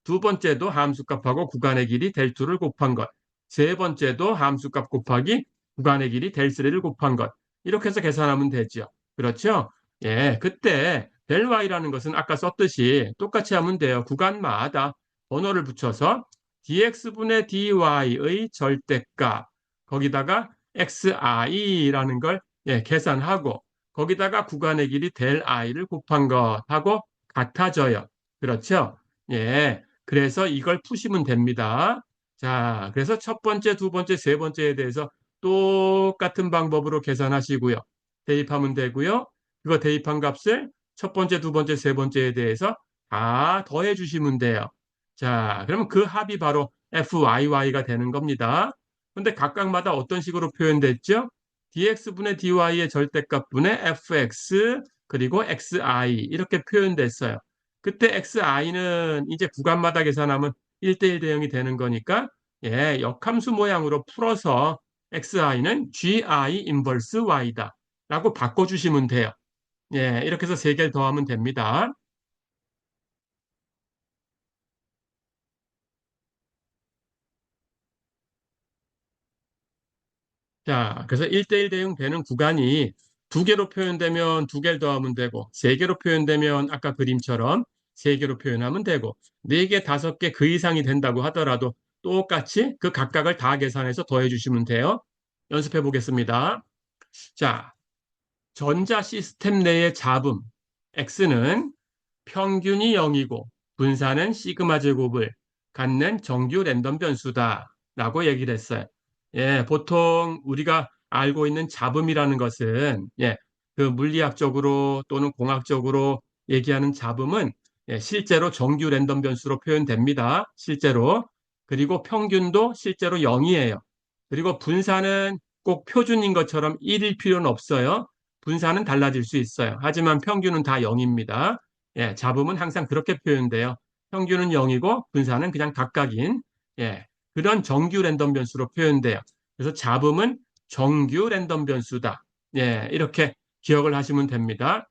두 번째도 함수값하고 구간의 길이 델2를 곱한 것. 세 번째도 함수값 곱하기 구간의 길이 델3를 곱한 것. 이렇게 해서 계산하면 되죠. 그렇죠? 예, 그때 델 y라는 것은 아까 썼듯이 똑같이 하면 돼요. 구간마다 번호를 붙여서 dx분의 dy의 절대값 거기다가 xi라는 걸 예, 계산하고 거기다가 구간의 길이 델 i를 곱한 것하고 같아져요. 그렇죠? 예, 그래서 이걸 푸시면 됩니다. 자, 그래서 첫 번째, 두 번째, 세 번째에 대해서 똑같은 방법으로 계산하시고요. 대입하면 되고요. 그거 대입한 값을 첫 번째, 두 번째, 세 번째에 대해서 다 더해 주시면 돼요. 자, 그러면 그 합이 바로 FYY가 되는 겁니다. 근데 각각마다 어떤 식으로 표현됐죠? dx분의 dy의 절대값분의 fx 그리고 xi 이렇게 표현됐어요. 그때 xi는 이제 구간마다 계산하면 1대1 대응이 되는 거니까 예, 역함수 모양으로 풀어서 xi는 gi 인버스 y다 라고 바꿔주시면 돼요. 예, 이렇게 해서 세 개를 더하면 됩니다. 자, 그래서 1대1 대응 되는 구간이 두 개로 표현되면 두 개를 더하면 되고, 세 개로 표현되면 아까 그림처럼 세 개로 표현하면 되고, 네 개, 다섯 개 그 이상이 된다고 하더라도 똑같이 그 각각을 다 계산해서 더해 주시면 돼요. 연습해 보겠습니다. 자, 전자 시스템 내의 잡음 X는 평균이 0이고 분산은 시그마 제곱을 갖는 정규 랜덤 변수다 라고 얘기를 했어요. 예, 보통 우리가 알고 있는 잡음이라는 것은 예, 그 물리학적으로 또는 공학적으로 얘기하는 잡음은 예, 실제로 정규 랜덤 변수로 표현됩니다. 실제로. 그리고 평균도 실제로 0이에요. 그리고 분산은 꼭 표준인 것처럼 1일 필요는 없어요. 분산은 달라질 수 있어요. 하지만 평균은 다 0입니다. 예, 잡음은 항상 그렇게 표현돼요. 평균은 0이고 분산은 그냥 각각인 예, 그런 정규 랜덤 변수로 표현돼요. 그래서 잡음은 정규 랜덤 변수다. 예, 이렇게 기억을 하시면 됩니다.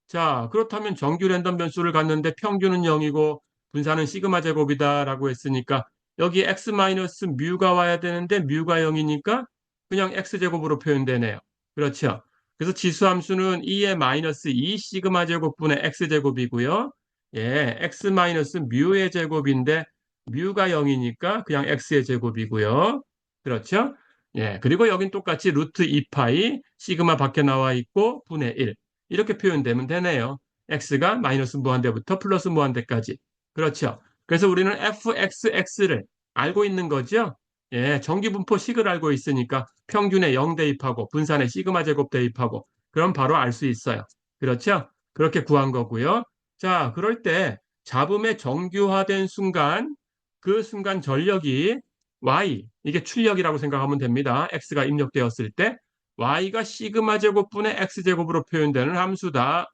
자, 그렇다면 정규 랜덤 변수를 갖는데 평균은 0이고 분산은 시그마 제곱이다라고 했으니까 여기 x 마이너스 뮤가 와야 되는데 뮤가 0이니까 그냥 x 제곱으로 표현되네요. 그렇죠? 그래서 지수함수는 2의 마이너스 2 시그마 제곱분의 x 제곱이고요. 예, x 마이너스 뮤의 제곱인데 뮤가 0이니까 그냥 x의 제곱이고요. 그렇죠? 예, 그리고 여긴 똑같이 루트 2파이 시그마 밖에 나와 있고 분의 1 이렇게 표현되면 되네요. x가 마이너스 무한대부터 플러스 무한대까지. 그렇죠? 그래서 우리는 fxx를 알고 있는 거죠. 예, 정기분포식을 알고 있으니까 평균에 0 대입하고 분산에 시그마 제곱 대입하고 그럼 바로 알 수 있어요. 그렇죠? 그렇게 구한 거고요. 자, 그럴 때 잡음의 정규화된 순간, 그 순간 전력이 y, 이게 출력이라고 생각하면 됩니다. x가 입력되었을 때 y가 시그마 제곱분의 x 제곱으로 표현되는 함수다.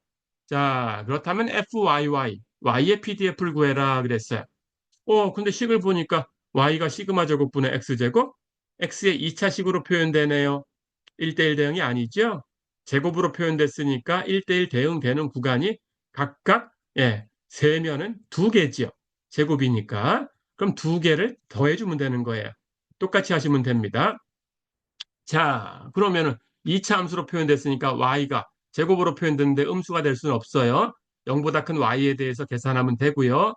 자, 그렇다면 fyy, y의 PDF를 구해라 그랬어요. 근데 식을 보니까 y가 시그마 제곱분의 x 제곱, x의 2차식으로 표현되네요. 1대1 대응이 아니죠. 제곱으로 표현됐으니까 1대1 대응되는 구간이 각각 세면은 두 개지요. 제곱이니까. 그럼 두 개를 더해주면 되는 거예요. 똑같이 하시면 됩니다. 자, 그러면은 2차 함수로 표현됐으니까 y가 제곱으로 표현됐는데 음수가 될 수는 없어요. 0보다 큰 y에 대해서 계산하면 되고요.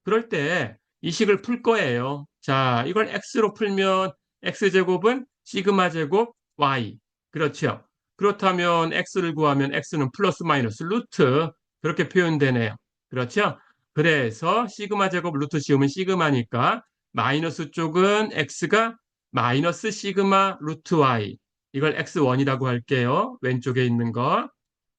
그럴 때 이 식을 풀 거예요. 자, 이걸 x로 풀면 x제곱은 시그마 제곱 y. 그렇죠. 그렇다면 x를 구하면 x는 플러스 마이너스 루트 그렇게 표현되네요. 그렇죠. 그래서 시그마 제곱 루트 씌우면 시그마니까 마이너스 쪽은 x가 마이너스 시그마 루트 y. 이걸 x1이라고 할게요. 왼쪽에 있는 거.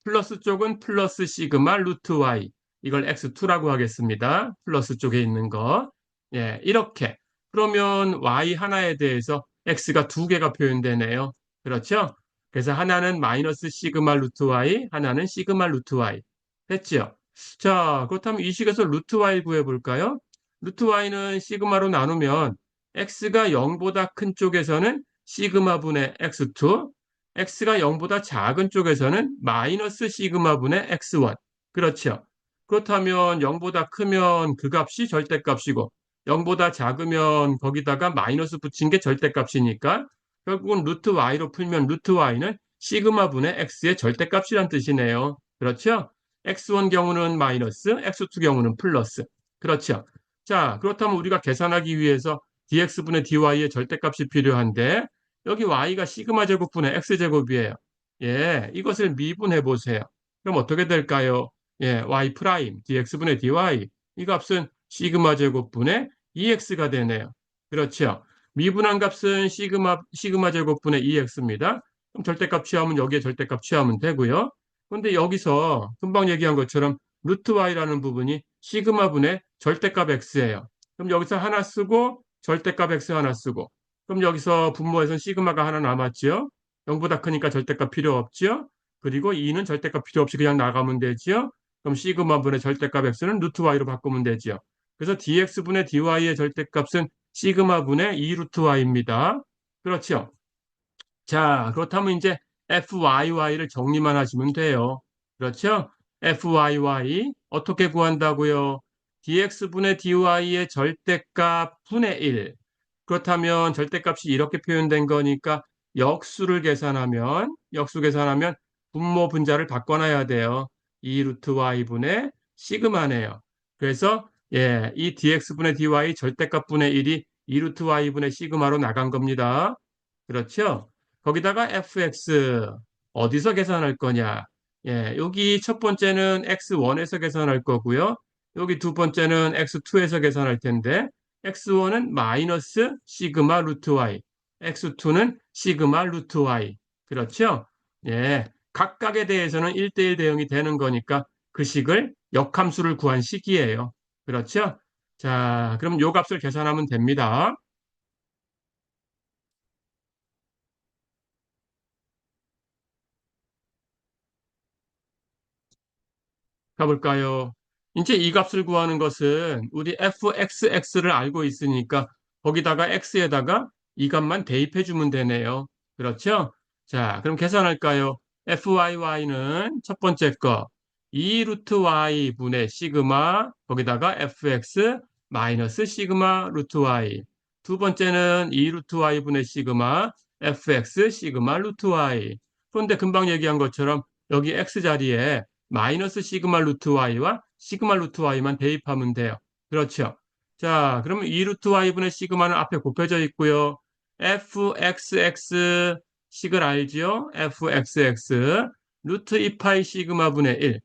플러스 쪽은 플러스 시그마 루트 y. 이걸 x2라고 하겠습니다. 플러스 쪽에 있는 거. 예, 이렇게. 그러면 y 하나에 대해서 x가 두 개가 표현되네요. 그렇죠? 그래서 하나는 마이너스 시그마 루트 y, 하나는 시그마 루트 y. 됐죠? 자, 그렇다면 이 식에서 루트 y 구해볼까요? 루트 y는 시그마로 나누면 x가 0보다 큰 쪽에서는 시그마 분의 x2, x가 0보다 작은 쪽에서는 마이너스 시그마 분의 x1. 그렇죠. 그렇다면 0보다 크면 그 값이 절대값이고 0보다 작으면 거기다가 마이너스 붙인 게 절대값이니까 결국은 루트 y로 풀면 루트 y는 시그마 분의 x의 절대값이란 뜻이네요. 그렇죠? x1 경우는 마이너스, x2 경우는 플러스. 그렇죠. 자, 그렇다면 우리가 계산하기 위해서 dx분의 dy의 절대값이 필요한데 여기 y가 시그마 제곱분의 x제곱이에요. 예, 이것을 미분해 보세요. 그럼 어떻게 될까요? 예, y 프라임 dx분의 dy 이 값은 시그마 제곱분의 2x가 되네요. 그렇죠. 미분한 값은 시그마 제곱분의 2x입니다. 그럼 절대값 취하면 여기에 절대값 취하면 되고요. 그런데 여기서 금방 얘기한 것처럼 루트 y라는 부분이 시그마분의 절대값 x예요. 그럼 여기서 하나 쓰고 절대값 x 하나 쓰고 그럼 여기서 분모에서는 시그마가 하나 남았죠. 0보다 크니까 절대값 필요 없죠. 그리고 2는 절대값 필요 없이 그냥 나가면 되죠. 그럼 시그마분의 절대값 x는 루트 y로 바꾸면 되죠. 그래서 dx분의 dy의 절대값은 시그마분의 2 루트 y입니다. 그렇죠. 자, 그렇다면 이제 fyy를 정리만 하시면 돼요. 그렇죠? fyy 어떻게 구한다고요? dx분의 dy의 절대값 분의 1. 그렇다면 절대값이 이렇게 표현된 거니까 역수 계산하면 분모 분자를 바꿔놔야 돼요. 2 루트 y분의 시그마네요. 그래서 이 dx분의 dy 절대값 분의 1이 2 루트 y분의 시그마로 나간 겁니다. 그렇죠? 거기다가 fx 어디서 계산할 거냐? 여기 첫 번째는 x1에서 계산할 거고요. 여기 두 번째는 x2에서 계산할 텐데 x1은 마이너스 시그마 루트 y, x2는 시그마 루트 y. 그렇죠? 각각에 대해서는 1대1 대응이 되는 거니까 그 식을 역함수를 구한 식이에요. 그렇죠? 자, 그럼 요 값을 계산하면 됩니다. 가볼까요? 이제 이 값을 구하는 것은 우리 fxx를 알고 있으니까 거기다가 x에다가 이 값만 대입해 주면 되네요. 그렇죠? 자, 그럼 계산할까요? fyy는 첫 번째 거 2 루트 y 분의 시그마 거기다가 fx 마이너스 시그마 루트 y 두 번째는 2 루트 y 분의 시그마 fx 시그마 루트 y 그런데 금방 얘기한 것처럼 여기 x 자리에 마이너스 시그마 루트 y와 시그마 루트 y만 대입하면 돼요. 그렇죠. 자, 그러면 2 루트 y분의 시그마는 앞에 곱해져 있고요. fxx 식을 알죠? fxx 루트 2파이 시그마분의 1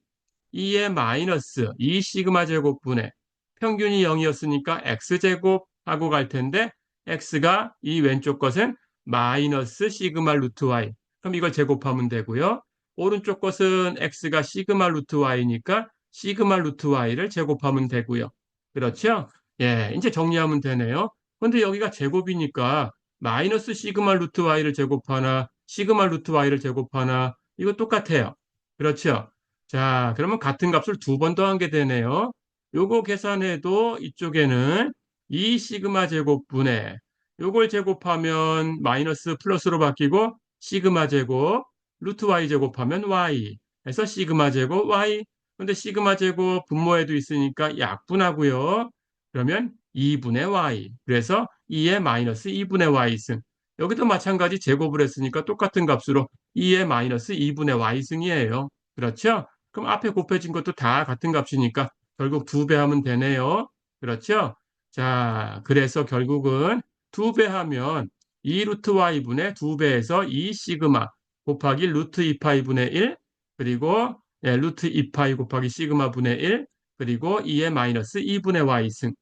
2의 마이너스 2 시그마 제곱분의 평균이 0이었으니까 x제곱 하고 갈 텐데 x가 이 왼쪽 것은 마이너스 시그마 루트 y 그럼 이걸 제곱하면 되고요. 오른쪽 것은 x가 시그마 루트 y니까 시그마 루트 y를 제곱하면 되고요. 그렇죠? 예, 이제 정리하면 되네요. 근데 여기가 제곱이니까 마이너스 시그마 루트 y를 제곱하나 시그마 루트 y를 제곱하나 이거 똑같아요. 그렇죠? 자, 그러면 같은 값을 두 번 더한 게 되네요. 요거 계산해도 이쪽에는 2 시그마 제곱분의 요걸 제곱하면 마이너스 플러스로 바뀌고 시그마 제곱 루트 y 제곱하면 y 해서 시그마 제곱 y. 근데 시그마 제곱 분모에도 있으니까 약분하고요. 그러면 2분의 y. 그래서 2의 마이너스 2분의 y승. 여기도 마찬가지 제곱을 했으니까 똑같은 값으로 2의 마이너스 2분의 y승이에요. 그렇죠? 그럼 앞에 곱해진 것도 다 같은 값이니까 결국 2배 하면 되네요. 그렇죠? 자, 그래서 결국은 2배 하면 2 루트 y분의 2배에서 2 시그마 곱하기 루트 2파이분의 1 그리고 루트 2파이 곱하기 시그마 분의 1 그리고 2의 마이너스 2분의 y승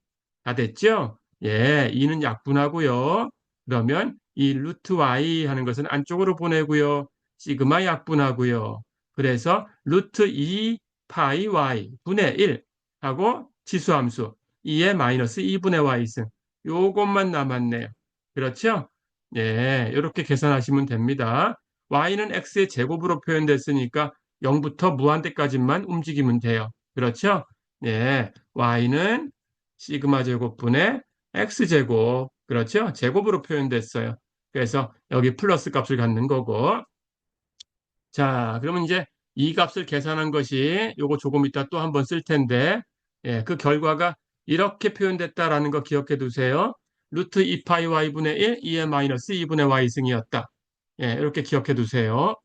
다 됐죠? 예, 2는 약분하고요. 그러면 이 루트 y 하는 것은 안쪽으로 보내고요. 시그마 약분하고요. 그래서 루트 2 파이 y 분의 1 하고 치수함수 2의 마이너스 2분의 y승 요것만 남았네요. 그렇죠? 예, 이렇게 계산하시면 됩니다. y는 x의 제곱으로 표현됐으니까 0부터 무한대까지만 움직이면 돼요. 그렇죠? 예, y는 시그마 제곱분의 x제곱. 그렇죠? 제곱으로 표현됐어요. 그래서 여기 플러스 값을 갖는 거고. 자, 그러면 이제 이 값을 계산한 것이 요거 조금 이따 또 한번 쓸 텐데, 예, 그 결과가 이렇게 표현됐다라는 거 기억해 두세요. 루트 2파이 y분의 1, 2의 마이너스 2분의 y승이었다. 예, 이렇게 기억해 두세요.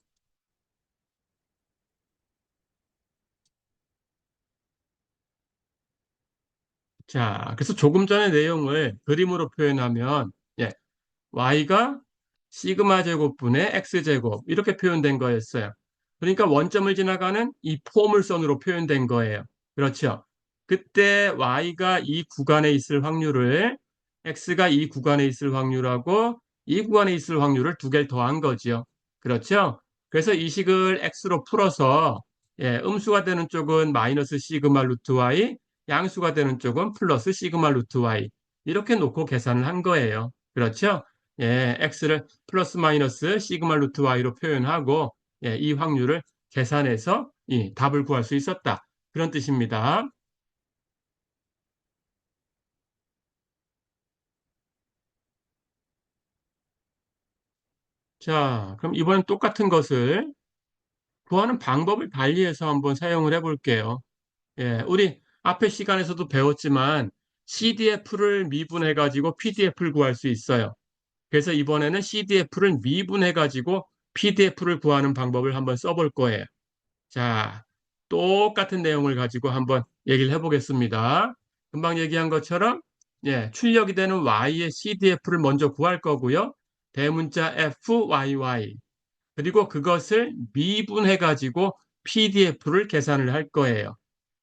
자, 그래서 조금 전의 내용을 그림으로 표현하면, 예, y가 시그마 제곱분의 x제곱 이렇게 표현된 거였어요. 그러니까 원점을 지나가는 이 포물선으로 표현된 거예요. 그렇죠? 그때 y가 이 구간에 있을 확률을 x가 이 구간에 있을 확률하고 이 구간에 있을 확률을 두 개를 더한 거죠. 그렇죠? 그래서 이 식을 x로 풀어서 예, 음수가 되는 쪽은 마이너스 시그마 루트 y, 양수가 되는 쪽은 플러스 시그마 루트 y 이렇게 놓고 계산을 한 거예요. 그렇죠? 예, x를 플러스 마이너스 시그마 루트 y로 표현하고 예, 이 확률을 계산해서 이 답을 구할 수 있었다. 그런 뜻입니다. 자, 그럼 이번엔 똑같은 것을 구하는 방법을 달리해서 한번 사용을 해볼게요. 예, 우리 앞에 시간에서도 배웠지만 CDF를 미분해가지고 PDF를 구할 수 있어요. 그래서 이번에는 CDF를 미분해가지고 PDF를 구하는 방법을 한번 써볼 거예요. 자, 똑같은 내용을 가지고 한번 얘기를 해보겠습니다. 금방 얘기한 것처럼, 예, 출력이 되는 Y의 CDF를 먼저 구할 거고요. 대문자 FYY. 그리고 그것을 미분해가지고 PDF를 계산을 할 거예요.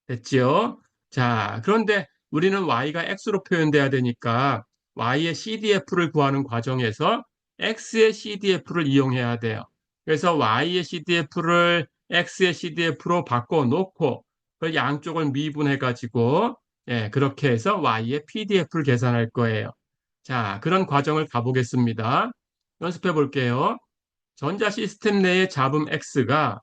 됐지요? 자, 그런데 우리는 y가 x로 표현돼야 되니까 y의 CDF를 구하는 과정에서 x의 CDF를 이용해야 돼요. 그래서 y의 CDF를 x의 CDF로 바꿔놓고 그 양쪽을 미분해가지고 예, 그렇게 해서 y의 PDF를 계산할 거예요. 자, 그런 과정을 가보겠습니다. 연습해 볼게요. 전자 시스템 내의 잡음 x가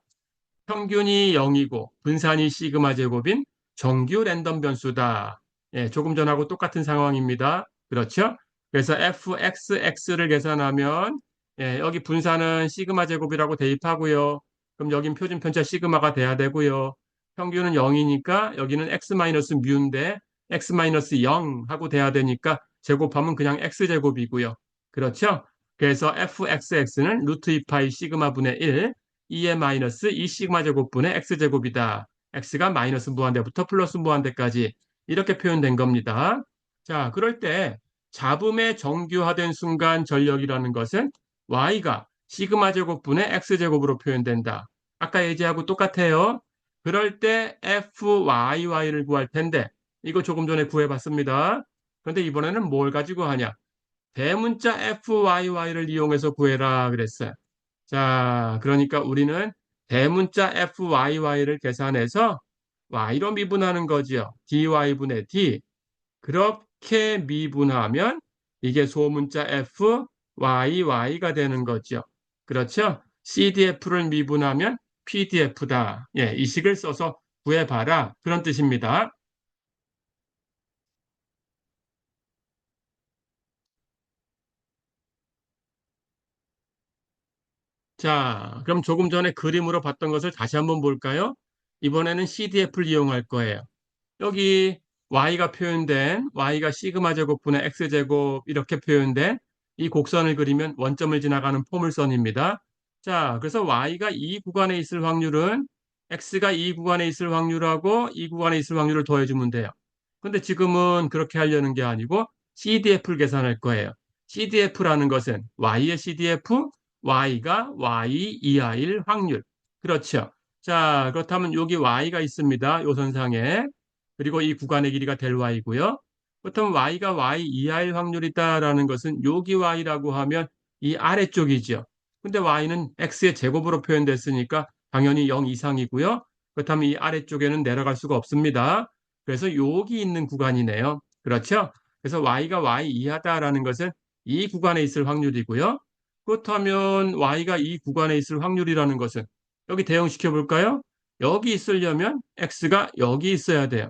평균이 0이고 분산이 시그마 제곱인 정규 랜덤 변수다. 예, 조금 전하고 똑같은 상황입니다. 그렇죠? 그래서 fxx를 계산하면 예, 여기 분산은 시그마 제곱이라고 대입하고요. 그럼 여긴 표준 편차 시그마가 돼야 되고요. 평균은 0이니까 여기는 x-뮤인데 x-0 하고 돼야 되니까 제곱하면 그냥 x제곱이고요. 그렇죠? 그래서 fxx는 루트 2파이 시그마 분의 1 2의 마이너스 2 시그마 제곱분의 x제곱이다. x가 마이너스 무한대부터 플러스 무한대까지 이렇게 표현된 겁니다. 자, 그럴 때 잡음의 정규화된 순간 전력이라는 것은 y가 시그마 제곱분의 x제곱으로 표현된다. 아까 예제하고 똑같아요. 그럴 때 fyy를 구할 텐데 이거 조금 전에 구해봤습니다. 그런데 이번에는 뭘 가지고 하냐? 대문자 fyy를 이용해서 구해라 그랬어요. 자, 그러니까 우리는 대문자 fyy를 계산해서 y로 미분하는 거죠. dy분의 d. 그렇게 미분하면 이게 소문자 f, y가 되는 거죠. 그렇죠? CDF를 미분하면 PDF다. 예, 이 식을 써서 구해봐라. 그런 뜻입니다. 자, 그럼 조금 전에 그림으로 봤던 것을 다시 한번 볼까요? 이번에는 CDF를 이용할 거예요. 여기 y가 표현된 y가 시그마 제곱분의 x 제곱 이렇게 표현된 이 곡선을 그리면 원점을 지나가는 포물선입니다. 자, 그래서 y가 이 구간에 있을 확률은 x가 이 구간에 있을 확률하고 이 구간에 있을 확률을 더해주면 돼요. 근데 지금은 그렇게 하려는 게 아니고 CDF를 계산할 거예요. CDF라는 것은 y의 CDF, y가 y 이하일 확률. 그렇죠. 자, 그렇다면 여기 y가 있습니다. 요 선상에. 그리고 이 구간의 길이가 델 y고요. 그렇다면 y가 y 이하일 확률이다라는 것은 여기 y라고 하면 이 아래쪽이죠. 근데 y는 x의 제곱으로 표현됐으니까 당연히 0 이상이고요. 그렇다면 이 아래쪽에는 내려갈 수가 없습니다. 그래서 여기 있는 구간이네요. 그렇죠? 그래서 y가 y 이하다라는 것은 이 구간에 있을 확률이고요. 그렇다면 y가 이 구간에 있을 확률이라는 것은 여기 대응시켜 볼까요? 여기 있으려면 x가 여기 있어야 돼요.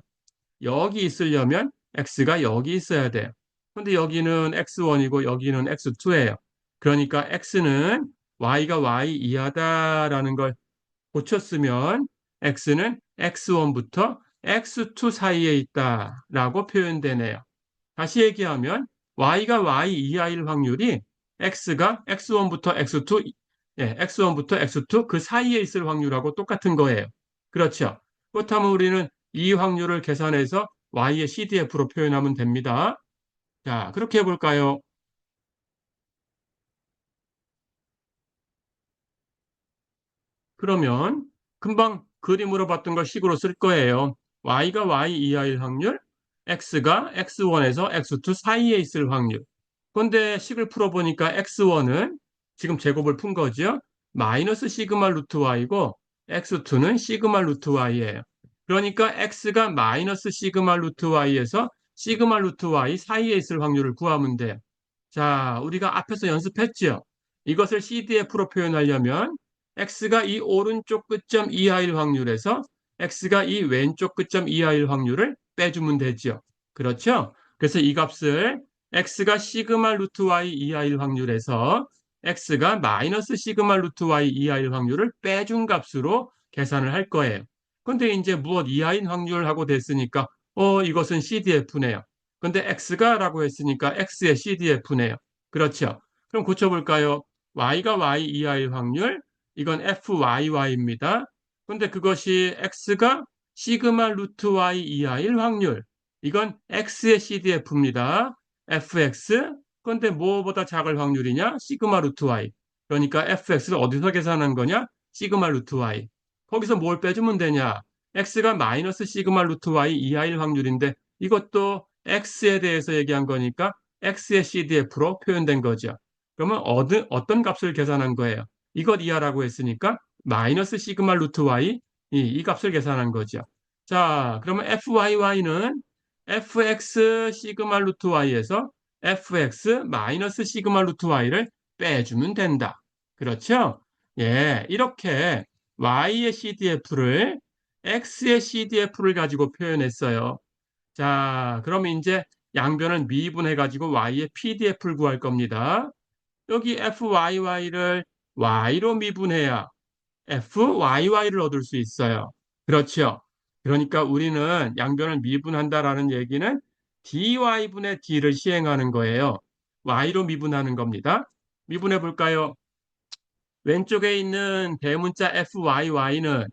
여기 있으려면 x가 여기 있어야 돼요. 근데 여기는 x1이고 여기는 x2예요. 그러니까 x는 y가 y 이하다라는 걸 고쳤으면 x는 x1부터 x2 사이에 있다라고 표현되네요. 다시 얘기하면 y가 y 이하일 확률이 x가 x1부터 x2, 예, x1부터 x2 그 사이에 있을 확률하고 똑같은 거예요. 그렇죠? 그렇다면 우리는 이 확률을 계산해서 y의 CDF로 표현하면 됩니다. 자, 그렇게 해볼까요? 그러면 금방 그림으로 봤던 걸 식으로 쓸 거예요. y가 y 이하일 확률, x가 x1에서 x2 사이에 있을 확률. 그런데 식을 풀어보니까 x1은 지금 제곱을 푼 거죠. 마이너스 시그마 루트 y고 x2는 시그마 루트 y예요. 그러니까 x가 마이너스 시그마 루트 y에서 시그마 루트 y 사이에 있을 확률을 구하면 돼요. 자, 우리가 앞에서 연습했죠. 이것을 CDF로 표현하려면 x가 이 오른쪽 끝점 이하일 확률에서 x가 이 왼쪽 끝점 이하일 확률을 빼주면 되죠. 그렇죠? 그래서 이 값을 x가 시그마 루트 y 이하일 확률에서 x가 마이너스 시그마 루트 y 이하일 확률을 빼준 값으로 계산을 할 거예요. 근데 이제 무엇 이하인 확률하고 됐으니까 이것은 CDF네요. 근데 x가라고 했으니까 x의 CDF네요. 그렇죠? 그럼 고쳐볼까요? y가 y 이하일 확률, 이건 FYY입니다. 근데 그것이 X가 시그마 루트 Y 이하일 확률. 이건 X의 CDF입니다. FX. 근데 뭐보다 작을 확률이냐? 시그마 루트 Y. 그러니까 FX를 어디서 계산한 거냐? 시그마 루트 Y. 거기서 뭘 빼주면 되냐? X가 마이너스 시그마 루트 Y 이하일 확률인데 이것도 X에 대해서 얘기한 거니까 X의 CDF로 표현된 거죠. 그러면 어떤 값을 계산한 거예요? 이것 이하라고 했으니까 마이너스 시그마 루트 y 이 값을 계산한 거죠. 자, 그러면 fyy는 fx 시그마 루트 y에서 fx 마이너스 시그마 루트 y를 빼주면 된다. 그렇죠? 예, 이렇게 y의 CDF를 x의 CDF를 가지고 표현했어요. 자, 그럼 이제 양변을 미분해가지고 y의 PDF를 구할 겁니다. 여기 fyy를 y로 미분해야 fyy를 얻을 수 있어요. 그렇죠? 그러니까 우리는 양변을 미분한다라는 얘기는 dy분의 d를 시행하는 거예요. y로 미분하는 겁니다. 미분해 볼까요? 왼쪽에 있는 대문자 fyy는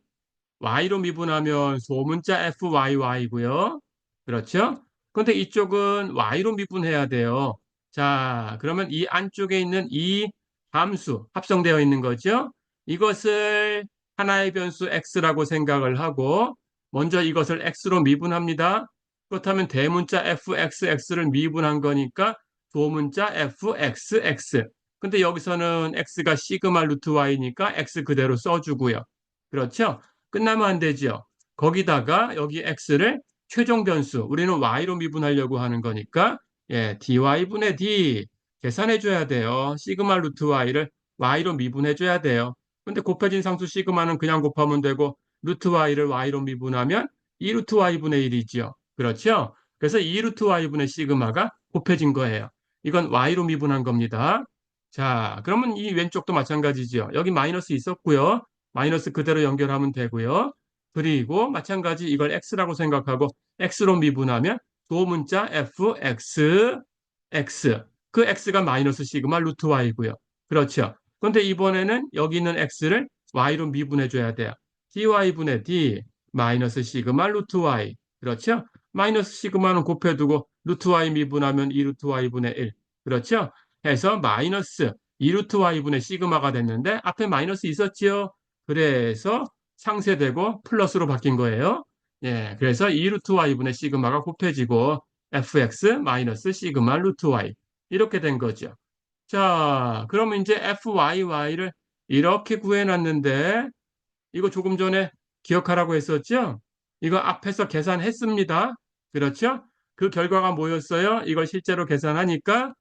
y로 미분하면 소문자 fyy고요. 그렇죠? 그런데 이쪽은 y로 미분해야 돼요. 자, 그러면 이 안쪽에 있는 이 함수 합성되어 있는 거죠. 이것을 하나의 변수 x라고 생각을 하고 먼저 이것을 x로 미분합니다. 그렇다면 대문자 fxx를 미분한 거니까 소문자 fxx. 근데 여기서는 x가 시그마 루트 y니까 x 그대로 써주고요. 그렇죠? 끝나면 안 되죠. 거기다가 여기 x를 최종 변수, 우리는 y로 미분하려고 하는 거니까 dy분의 d 계산해 줘야 돼요. 시그마 루트 y를 y로 미분해 줘야 돼요. 근데 곱해진 상수 시그마는 그냥 곱하면 되고 루트 y를 y로 미분하면 2 루트 y분의 1이죠. 그렇죠? 그래서 2 루트 y분의 시그마가 곱해진 거예요. 이건 y로 미분한 겁니다. 자, 그러면 이 왼쪽도 마찬가지죠. 여기 마이너스 있었고요. 마이너스 그대로 연결하면 되고요. 그리고 마찬가지 이걸 x라고 생각하고 x로 미분하면 도문자 fx, x. 그 x가 마이너스 시그마 루트 y고요. 그렇죠. 그런데 이번에는 여기 있는 x를 y로 미분해 줘야 돼요. dy분의 d 마이너스 시그마 루트 y. 그렇죠? 마이너스 시그마는 곱해두고 루트 y 미분하면 2 루트 y분의 1. 그렇죠? 해서 마이너스 2 루트 y분의 시그마가 됐는데 앞에 마이너스 있었지요? 그래서 상쇄되고 플러스로 바뀐 거예요. 예, 그래서 2 루트 y분의 시그마가 곱해지고 fx 마이너스 시그마 루트 y 이렇게 된 거죠. 자, 그러면 이제 fy를 이렇게 구해놨는데 이거 조금 전에 기억하라고 했었죠? 이거 앞에서 계산했습니다. 그렇죠? 그 결과가 뭐였어요? 이걸 실제로 계산하니까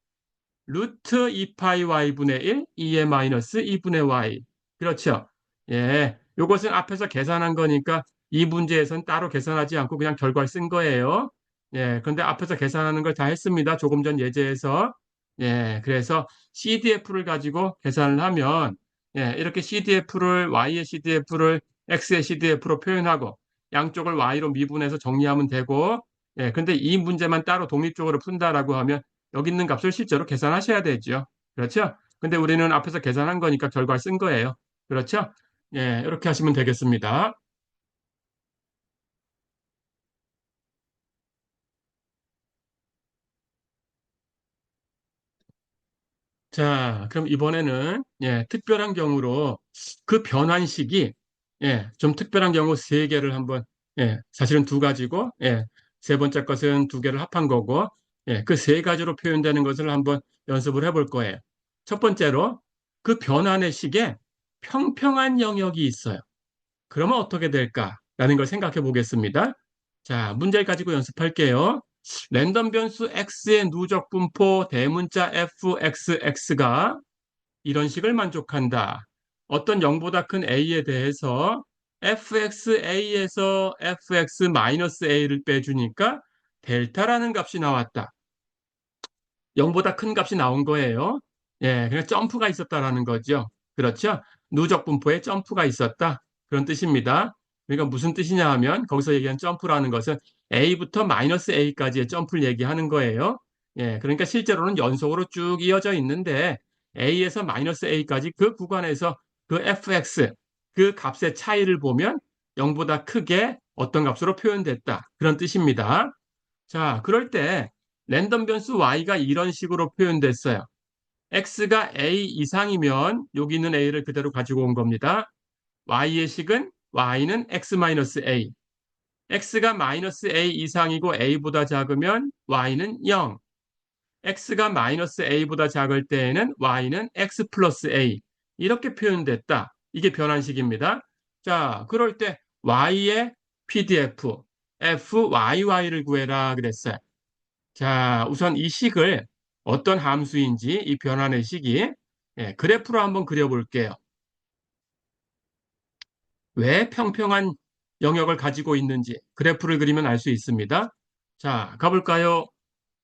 루트 2파이 y분의 1, 2의 마이너스 2분의 y. 그렇죠? 예, 요것은 앞에서 계산한 거니까 이 문제에서는 따로 계산하지 않고 그냥 결과를 쓴 거예요. 예, 그런데 앞에서 계산하는 걸 다 했습니다. 조금 전 예제에서. 예, 그래서 CDF를 가지고 계산을 하면 이렇게 CDF를 Y의 CDF를 X의 CDF로 표현하고 양쪽을 Y로 미분해서 정리하면 되고 근데 이 문제만 따로 독립적으로 푼다라고 하면 여기 있는 값을 실제로 계산하셔야 되죠. 그렇죠? 근데 우리는 앞에서 계산한 거니까 결과를 쓴 거예요. 그렇죠? 이렇게 하시면 되겠습니다. 자, 그럼 이번에는 특별한 경우로 그 변환식이 좀 특별한 경우 세 개를 한번 사실은 두 가지고 세 번째 것은 두 개를 합한 거고 그 세 가지로 표현되는 것을 한번 연습을 해볼 거예요. 첫 번째로 그 변환의 식에 평평한 영역이 있어요. 그러면 어떻게 될까라는 걸 생각해 보겠습니다. 자, 문제를 가지고 연습할게요. 랜덤 변수 x의 누적 분포 대문자 fxx가 이런 식을 만족한다. 어떤 0보다 큰 a에 대해서 fxa에서 fx-a를 빼주니까 델타라는 값이 나왔다. 0보다 큰 값이 나온 거예요. 그냥 점프가 있었다라는 거죠. 그렇죠? 누적 분포에 점프가 있었다. 그런 뜻입니다. 그러니까 무슨 뜻이냐 하면 거기서 얘기한 점프라는 것은 A부터 마이너스 A까지의 점프를 얘기하는 거예요. 그러니까 실제로는 연속으로 쭉 이어져 있는데 A에서 마이너스 A까지 그 구간에서 그 fx, 그 값의 차이를 보면 0보다 크게 어떤 값으로 표현됐다. 그런 뜻입니다. 자, 그럴 때 랜덤 변수 y가 이런 식으로 표현됐어요. x가 a 이상이면 여기 있는 a를 그대로 가지고 온 겁니다. y의 식은 y는 x-a. x가 마이너스 a 이상이고 a보다 작으면 y는 0. x가 마이너스 a보다 작을 때에는 y는 x 플러스 a. 이렇게 표현됐다. 이게 변환식입니다. 자, 그럴 때 y의 pdf, fyy를 구해라 그랬어요. 자, 우선 이 식을 어떤 함수인지 이 변환의 식이 그래프로 한번 그려볼게요. 왜 평평한 영역을 가지고 있는지 그래프를 그리면 알 수 있습니다. 자, 가볼까요?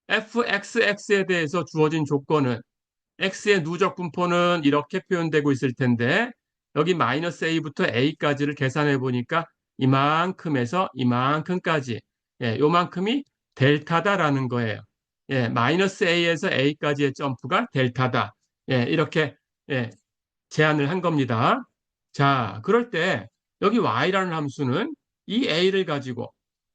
fxx에 대해서 주어진 조건은 x의 누적 분포는 이렇게 표현되고 있을 텐데 여기 마이너스 a부터 a까지를 계산해 보니까 이만큼에서 이만큼까지 요만큼이 델타다라는 거예요. 마이너스 a에서 a까지의 점프가 델타다. 이렇게 제안을 한 겁니다. 자, 그럴 때 여기 y라는 함수는 이 a를 가지고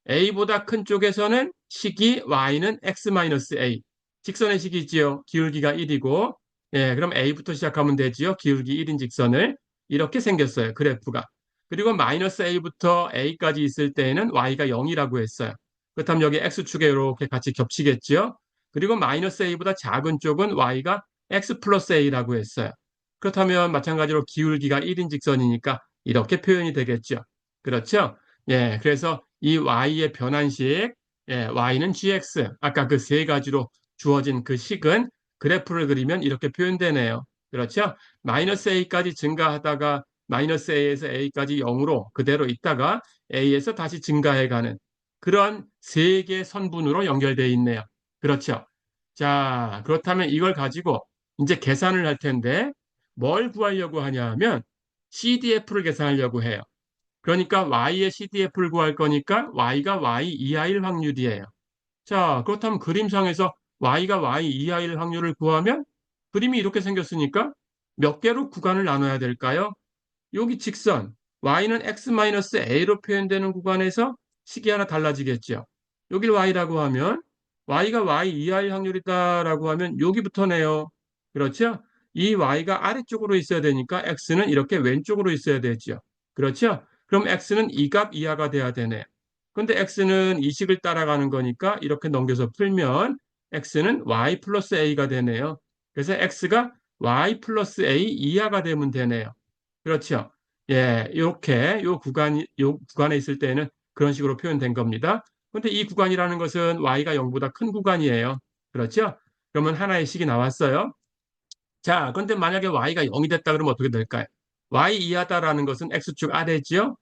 a보다 큰 쪽에서는 식이 y는 x-a 직선의 식이지요. 기울기가 1이고 그럼 a부터 시작하면 되지요. 기울기 1인 직선을 이렇게 생겼어요. 그래프가. 그리고 마이너스 a부터 a까지 있을 때에는 y가 0이라고 했어요. 그렇다면 여기 x축에 이렇게 같이 겹치겠지요. 그리고 마이너스 a보다 작은 쪽은 y가 x 플러스 a라고 했어요. 그렇다면 마찬가지로 기울기가 1인 직선이니까 이렇게 표현이 되겠죠. 그렇죠? 예, 그래서 이 y의 변환식, 예, y는 gx. 아까 그 세 가지로 주어진 그 식은 그래프를 그리면 이렇게 표현되네요. 그렇죠? 마이너스 a까지 증가하다가 마이너스 a에서 a까지 0으로 그대로 있다가 a에서 다시 증가해가는 그런 세 개의 선분으로 연결되어 있네요. 그렇죠? 자, 그렇다면 이걸 가지고 이제 계산을 할 텐데 뭘 구하려고 하냐면 CDF를 계산하려고 해요. 그러니까 y의 CDF를 구할 거니까 y가 y 이하일 확률이에요. 자, 그렇다면 그림상에서 y가 y 이하일 확률을 구하면 그림이 이렇게 생겼으니까 몇 개로 구간을 나눠야 될까요? 여기 직선 y는 x-a로 표현되는 구간에서 식이 하나 달라지겠죠. 여길 y라고 하면 y가 y 이하일 확률이다라고 하면 여기부터네요. 그렇죠? 이 y가 아래쪽으로 있어야 되니까 x는 이렇게 왼쪽으로 있어야 되죠. 그렇죠? 그럼 x는 이 값 이하가 돼야 되네. 근데 x는 이 식을 따라가는 거니까 이렇게 넘겨서 풀면 x는 y 플러스 a가 되네요. 그래서 x가 y 플러스 a 이하가 되면 되네요. 그렇죠. 예, 이렇게 요 구간에 있을 때는 그런 식으로 표현된 겁니다. 근데 이 구간이라는 것은 y가 0보다 큰 구간이에요. 그렇죠? 그러면 하나의 식이 나왔어요. 자, 근데 만약에 y가 0이 됐다 그러면 어떻게 될까요? y 이하다라는 것은 x축 아래지요?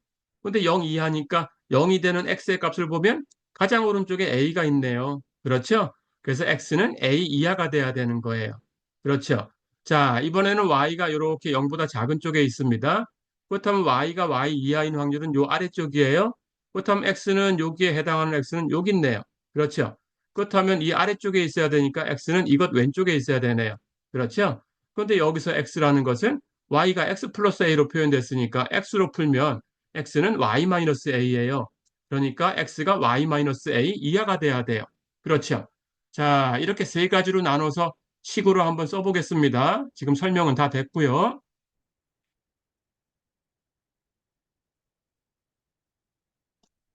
근데 0 이하니까 0이 되는 x의 값을 보면 가장 오른쪽에 a가 있네요. 그렇죠? 그래서 x는 a 이하가 돼야 되는 거예요. 그렇죠? 자, 이번에는 y가 이렇게 0보다 작은 쪽에 있습니다. 그렇다면 y가 y 이하인 확률은 요 아래쪽이에요. 그렇다면 x는 여기에 해당하는 x는 여기 있네요. 그렇죠? 그렇다면 이 아래쪽에 있어야 되니까 x는 이것 왼쪽에 있어야 되네요. 그렇죠? 그런데 여기서 x라는 것은 y가 x 플러스 a로 표현됐으니까 x로 풀면 x는 y 마이너스 a예요. 그러니까 x가 y 마이너스 a 이하가 돼야 돼요. 그렇죠? 자, 이렇게 세 가지로 나눠서 식으로 한번 써보겠습니다. 지금 설명은 다 됐고요.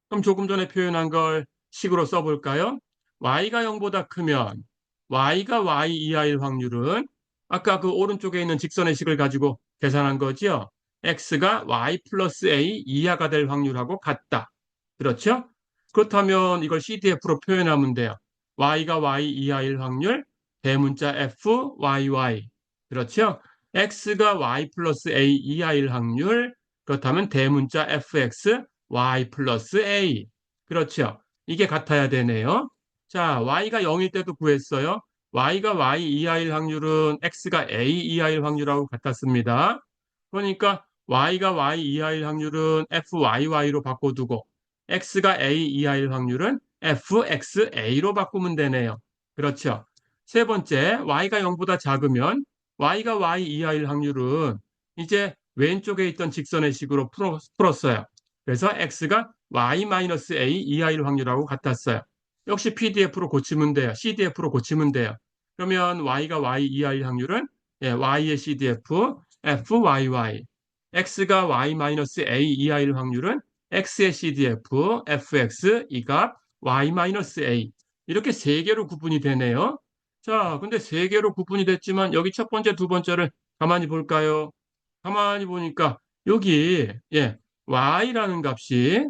그럼 조금 전에 표현한 걸 식으로 써볼까요? y가 0보다 크면 y가 y 이하일 확률은 아까 그 오른쪽에 있는 직선의 식을 가지고 계산한 거죠. x가 y 플러스 a 이하가 될 확률하고 같다. 그렇죠? 그렇다면 이걸 CDF로 표현하면 돼요. y가 y 이하일 확률 대문자 f yy. 그렇죠? x가 y 플러스 a 이하일 확률 그렇다면 대문자 fx y 플러스 a. 그렇죠. 이게 같아야 되네요. 자, y가 0일 때도 구했어요. y가 y 이하일 확률은 x가 a 이하일 확률하고 같았습니다. 그러니까 y가 y 이하일 확률은 fyy로 바꿔두고 x가 a 이하일 확률은 fxa로 바꾸면 되네요. 그렇죠. 세 번째, y가 0보다 작으면 y가 y 이하일 확률은 이제 왼쪽에 있던 직선의 식으로 풀었어요. 그래서 x가 y-a 이하일 확률하고 같았어요. 역시 PDF로 고치면 돼요. CDF로 고치면 돼요. 그러면 y가 y 이하일 확률은 예, y의 CDF fyy. x가 y-a 이하일 확률은 x의 CDF fx 이 값 y-a. 이렇게 세 개로 구분이 되네요. 자, 근데 세 개로 구분이 됐지만 여기 첫 번째, 두 번째를 가만히 볼까요? 가만히 보니까 여기 예, y라는 값이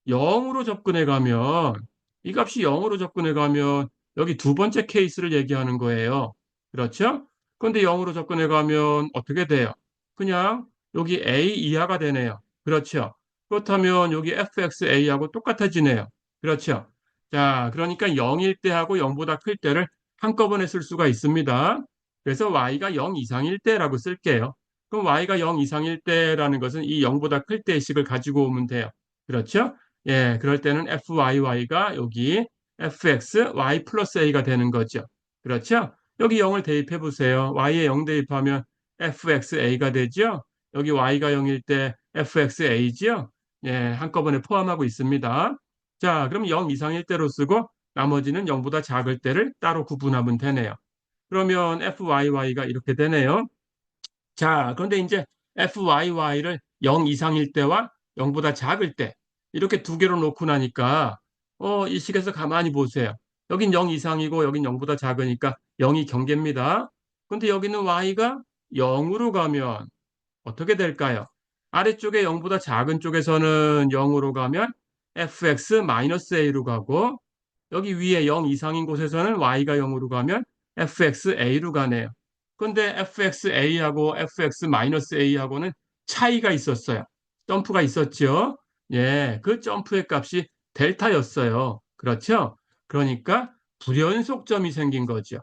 0으로 접근해 가면 이 값이 0으로 접근해 가면 여기 두 번째 케이스를 얘기하는 거예요. 그렇죠? 그런데 0으로 접근해 가면 어떻게 돼요? 그냥 여기 a 이하가 되네요. 그렇죠? 그렇다면 여기 fxa하고 똑같아지네요. 그렇죠? 자, 그러니까 0일 때하고 0보다 클 때를 한꺼번에 쓸 수가 있습니다. 그래서 y가 0 이상일 때라고 쓸게요. 그럼 y가 0 이상일 때라는 것은 이 0보다 클 때의 식을 가지고 오면 돼요. 그렇죠? 예, 그럴 때는 fy가 여기 fx, y 플러스 a가 되는 거죠. 그렇죠? 여기 0을 대입해 보세요. y에 0 대입하면 fxa가 되죠? 여기 y가 0일 때 fxa죠? 예, 한꺼번에 포함하고 있습니다. 자, 그럼 0 이상일 때로 쓰고 나머지는 0보다 작을 때를 따로 구분하면 되네요. 그러면 fy가 이렇게 되네요. 자, 그런데 이제 FYY를 0 이상일 때와 0보다 작을 때 이렇게 두 개로 놓고 나니까 이 식에서 가만히 보세요. 여긴 0 이상이고 여긴 0보다 작으니까 0이 경계입니다. 근데 여기는 Y가 0으로 가면 어떻게 될까요? 아래쪽에 0보다 작은 쪽에서는 0으로 가면 fx-a로 가고 여기 위에 0 이상인 곳에서는 y가 0으로 가면 fxa로 가네요. 근데 fxa하고 fx-a하고는 차이가 있었어요. 점프가 있었죠. 예, 그 점프의 값이 델타였어요. 그렇죠? 그러니까 불연속점이 생긴 거죠.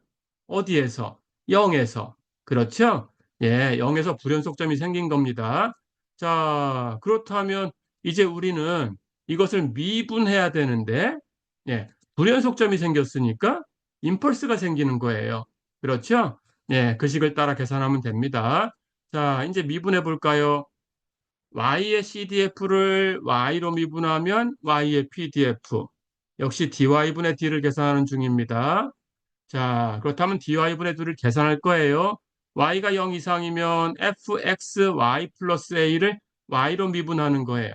어디에서? 0에서. 그렇죠? 예, 0에서 불연속점이 생긴 겁니다. 자, 그렇다면 이제 우리는 이것을 미분해야 되는데, 예, 불연속점이 생겼으니까 임펄스가 생기는 거예요. 그렇죠? 예, 그 식을 따라 계산하면 됩니다. 자, 이제 미분해 볼까요? y의 CDF를 y로 미분하면 y의 PDF. 역시 dy분의 d를 계산하는 중입니다. 자, 그렇다면 dy분의 d를 계산할 거예요. y가 0 이상이면 fxy 플러스 a를 y로 미분하는 거예요.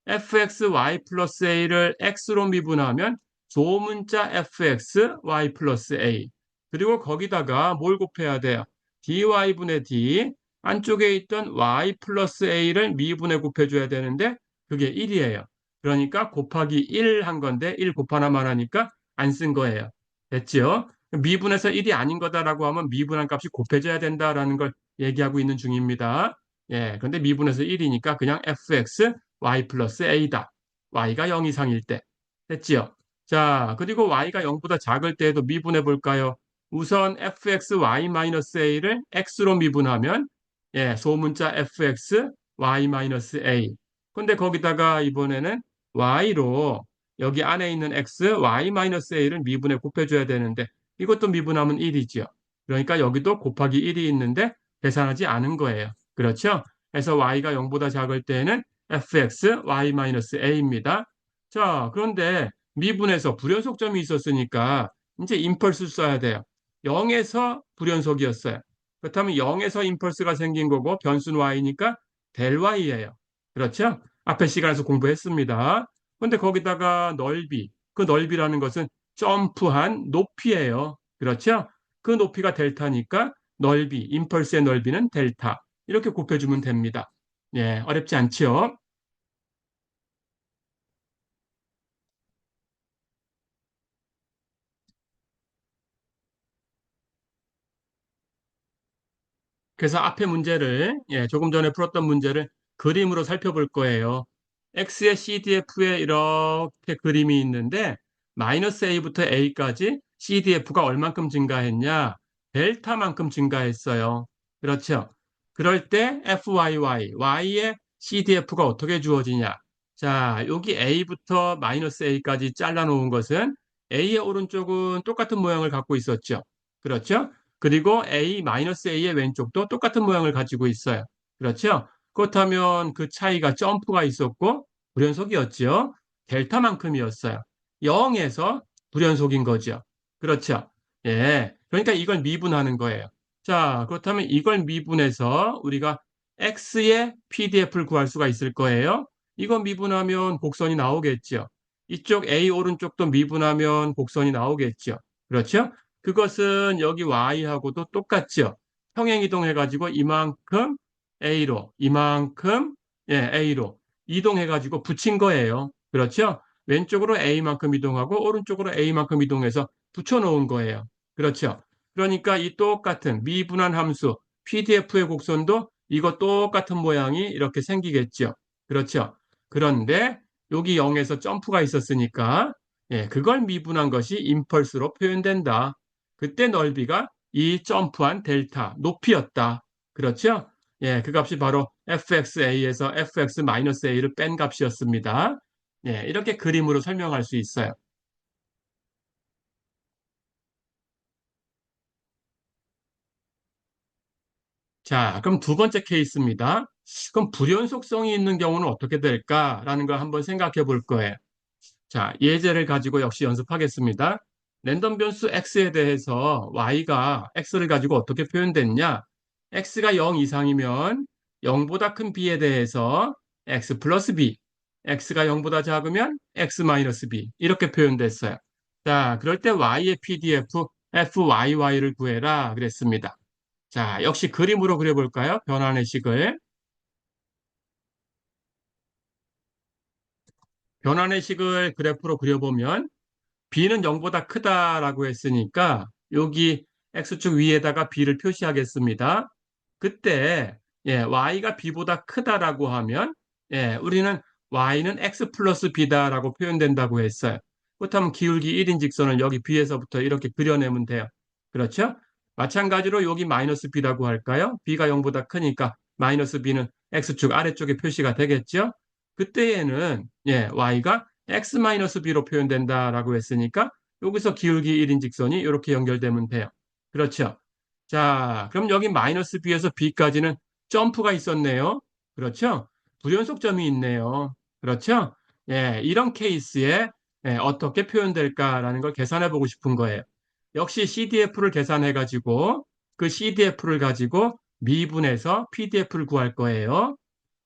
fxy 플러스 a를 x로 미분하면 소문자 fxy 플러스 a. 그리고 거기다가 뭘 곱해야 돼요? dy분의 d. 안쪽에 있던 y 플러스 a를 미분해 곱해줘야 되는데 그게 1이에요. 그러니까 곱하기 1 한 건데 1 곱하나만 하니까 안 쓴 거예요. 됐죠? 미분에서 1이 아닌 거다라고 하면 미분한 값이 곱해져야 된다라는 걸 얘기하고 있는 중입니다. 예, 그런데 미분에서 1이니까 그냥 fx y 플러스 a다. y가 0 이상일 때. 됐지요? 자, 그리고 y가 0보다 작을 때에도 미분해 볼까요? 우선 fx y 마이너스 a를 x로 미분하면 예, 소문자 fx y 마이너스 a. 근데 거기다가 이번에는 y로 여기 안에 있는 x y 마이너스 a를 미분해 곱해줘야 되는데 이것도 미분하면 1이죠. 그러니까 여기도 곱하기 1이 있는데 계산하지 않은 거예요. 그렇죠? 그래서 y가 0보다 작을 때에는 fx y-a입니다. 자, 그런데 미분에서 불연속점이 있었으니까 이제 임펄스 써야 돼요. 0에서 불연속이었어요. 그렇다면 0에서 임펄스가 생긴 거고 변수는 y니까 델 y예요. 그렇죠? 앞에 시간에서 공부했습니다. 그런데 거기다가 넓이, 그 넓이라는 것은 점프한 높이예요. 그렇죠? 그 높이가 델타니까 넓이, 임펄스의 넓이는 델타. 이렇게 곱해주면 됩니다. 예, 어렵지 않지요? 그래서 앞에 문제를, 예, 조금 전에 풀었던 문제를 그림으로 살펴볼 거예요. X의 CDF에 이렇게 그림이 있는데, 마이너스 A부터 A까지 CDF가 얼만큼 증가했냐? 델타만큼 증가했어요. 그렇죠? 그럴 때 Y의 CDF가 어떻게 주어지냐? 자, 여기 A부터 마이너스 A까지 잘라놓은 것은 A의 오른쪽은 똑같은 모양을 갖고 있었죠. 그렇죠? 그리고 A-A의 왼쪽도 똑같은 모양을 가지고 있어요. 그렇죠? 그렇다면 그 차이가 점프가 있었고 불연속이었죠. 델타만큼이었어요. 0에서 불연속인 거죠. 그렇죠? 예. 그러니까 이걸 미분하는 거예요. 자, 그렇다면 이걸 미분해서 우리가 X의 PDF를 구할 수가 있을 거예요. 이거 미분하면 곡선이 나오겠죠. 이쪽 A 오른쪽도 미분하면 곡선이 나오겠죠. 그렇죠? 그것은 여기 y하고도 똑같죠. 평행이동해가지고 이만큼 a로, 이만큼 예, a로 이동해가지고 붙인 거예요. 그렇죠? 왼쪽으로 a만큼 이동하고 오른쪽으로 a만큼 이동해서 붙여놓은 거예요. 그렇죠? 그러니까 이 똑같은 미분한 함수 PDF의 곡선도 이거 똑같은 모양이 이렇게 생기겠죠. 그렇죠? 그런데 여기 0에서 점프가 있었으니까 예, 그걸 미분한 것이 임펄스로 표현된다. 그때 넓이가 이 점프한 델타 높이였다. 그렇죠? 예, 그 값이 바로 fxa에서 fx-a를 뺀 값이었습니다. 예, 이렇게 그림으로 설명할 수 있어요. 자, 그럼 두 번째 케이스입니다. 그럼 불연속성이 있는 경우는 어떻게 될까라는 걸 한번 생각해 볼 거예요. 자, 예제를 가지고 역시 연습하겠습니다. 랜덤 변수 x에 대해서 y가 x를 가지고 어떻게 표현됐냐? x가 0 이상이면 0보다 큰 b에 대해서 x 플러스 b, x가 0보다 작으면 x 마이너스 b 이렇게 표현됐어요. 자, 그럴 때 y의 PDF fyy를 구해라 그랬습니다. 자, 역시 그림으로 그려볼까요? 변환의 식을. 변환의 식을 그래프로 그려보면 b는 0보다 크다라고 했으니까 여기 x축 위에다가 b를 표시하겠습니다. 그때 y가 b보다 크다라고 하면 우리는 y는 x 플러스 b다라고 표현된다고 했어요. 그렇다면 기울기 1인 직선을 여기 b에서부터 이렇게 그려내면 돼요. 그렇죠? 마찬가지로 여기 마이너스 b라고 할까요? b가 0보다 크니까 마이너스 b는 x축 아래쪽에 표시가 되겠죠? 그때에는 y가 x-b로 표현된다라고 했으니까 여기서 기울기 1인 직선이 이렇게 연결되면 돼요. 그렇죠? 자, 그럼 여기 마이너스 b에서 b까지는 점프가 있었네요. 그렇죠? 불연속점이 있네요. 그렇죠? 이런 케이스에 어떻게 표현될까라는 걸 계산해 보고 싶은 거예요. 역시 CDF를 계산해 가지고 그 CDF를 가지고 미분해서 PDF를 구할 거예요.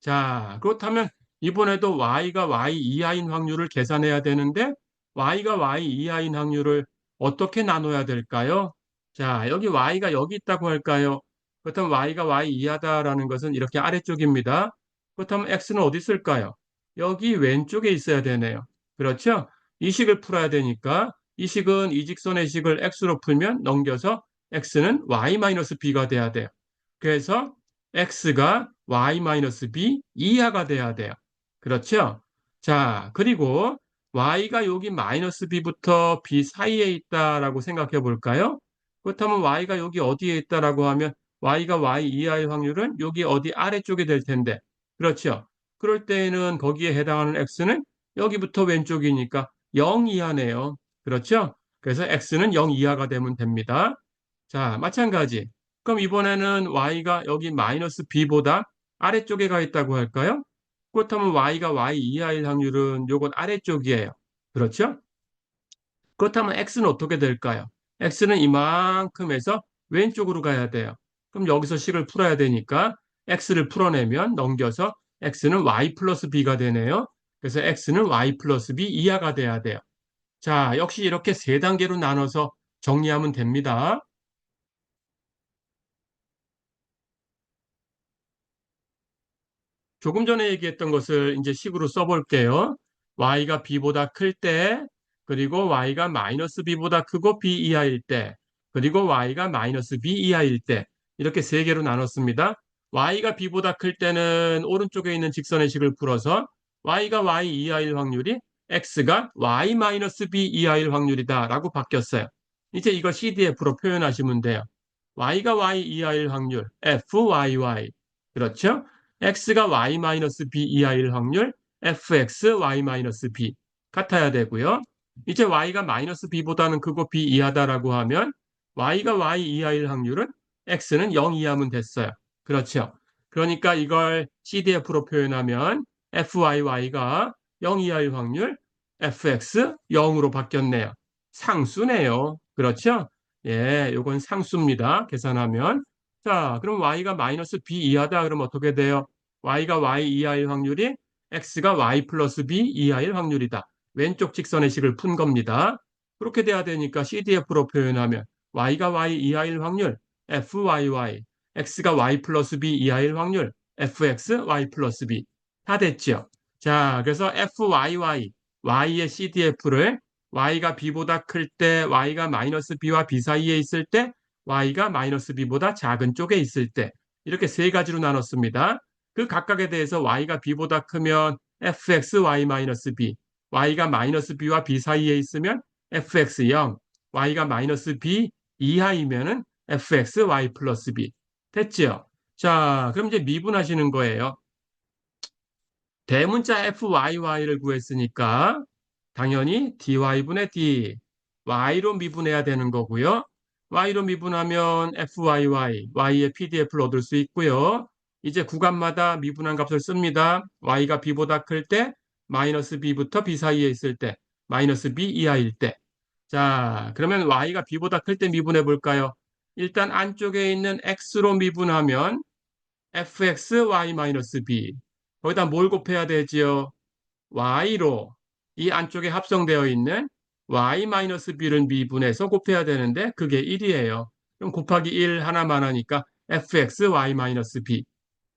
자, 그렇다면 이번에도 y가 y 이하인 확률을 계산해야 되는데 y가 y 이하인 확률을 어떻게 나눠야 될까요? 자, 여기 y가 여기 있다고 할까요? 그렇다면 y가 y 이하다라는 것은 이렇게 아래쪽입니다. 그렇다면 x는 어디 있을까요? 여기 왼쪽에 있어야 되네요. 그렇죠? 이 식을 풀어야 되니까 이 식은 이 직선의 식을 x로 풀면 넘겨서 x는 y-b가 돼야 돼요. 그래서 x가 y-b 이하가 돼야 돼요. 그렇죠? 자, 그리고 y가 여기 마이너스 b부터 b 사이에 있다라고 생각해 볼까요? 그렇다면 y가 여기 어디에 있다라고 하면 y가 y 이하의 확률은 여기 어디 아래쪽에 될 텐데. 그렇죠? 그럴 때에는 거기에 해당하는 x는 여기부터 왼쪽이니까 0 이하네요. 그렇죠? 그래서 x는 0 이하가 되면 됩니다. 자, 마찬가지. 그럼 이번에는 y가 여기 마이너스 b보다 아래쪽에 가 있다고 할까요? 그렇다면 y가 y 이하일 확률은 요건 아래쪽이에요. 그렇죠? 그렇다면 x는 어떻게 될까요? x는 이만큼에서 왼쪽으로 가야 돼요. 그럼 여기서 식을 풀어야 되니까 x를 풀어내면 넘겨서 x는 y 플러스 b가 되네요. 그래서 x는 y 플러스 b 이하가 돼야 돼요. 자, 역시 이렇게 세 단계로 나눠서 정리하면 됩니다. 조금 전에 얘기했던 것을 이제 식으로 써볼게요. y가 b보다 클 때, 그리고 y가 마이너스 b보다 크고 b 이하일 때, 그리고 y가 마이너스 b 이하일 때, 이렇게 세 개로 나눴습니다. y가 b보다 클 때는 오른쪽에 있는 직선의 식을 풀어서 y가 y 이하일 확률이 x가 y 마이너스 b 이하일 확률이다 라고 바뀌었어요. 이제 이거 CDF로 표현하시면 돼요. y가 y 이하일 확률, fyy. 그렇죠? x가 y-b 이하일 확률 fx y-b 같아야 되고요. 이제 y가 마이너스 b보다는 크고 b 이하다라고 하면 y가 y 이하일 확률은 x는 0 이하면 됐어요. 그렇죠. 그러니까 이걸 CDF로 표현하면 fyy가 0 이하일 확률 fx 0으로 바뀌었네요. 상수네요. 그렇죠? 요건 상수입니다. 계산하면. 자, 그럼 y가 마이너스 b 이하다 그러면 어떻게 돼요? y가 y 이하일 확률이 x가 y 플러스 b 이하일 확률이다. 왼쪽 직선의 식을 푼 겁니다. 그렇게 돼야 되니까 CDF로 표현하면 y가 y 이하일 확률 fyy, x가 y 플러스 b 이하일 확률 fx y 플러스 b 다 됐죠? 자, 그래서 fyy, y의 CDF를 y가 b보다 클 때, y가 마이너스 b와 b 사이에 있을 때, y가 마이너스 b보다 작은 쪽에 있을 때 이렇게 세 가지로 나눴습니다. 그 각각에 대해서 y가 b보다 크면 fx y-b, y가 마이너스 b와 b 사이에 있으면 fx 0, y가 마이너스 b 이하이면은 fx y 플러스 b. 됐죠? 자, 그럼 이제 미분하시는 거예요. 대문자 fyy를 구했으니까 당연히 dy분의 d, y로 미분해야 되는 거고요. y로 미분하면 fyy, y의 pdf를 얻을 수 있고요. 이제 구간마다 미분한 값을 씁니다. y가 b보다 클 때, 마이너스 b부터 b 사이에 있을 때, 마이너스 b 이하일 때. 자, 그러면 y가 b보다 클 때 미분해 볼까요? 일단 안쪽에 있는 x로 미분하면 fx y-b. 거기다 뭘 곱해야 되지요? y로 이 안쪽에 합성되어 있는 y-b를 미분해서 곱해야 되는데 그게 1이에요. 그럼 곱하기 1 하나만 하니까 fx y-b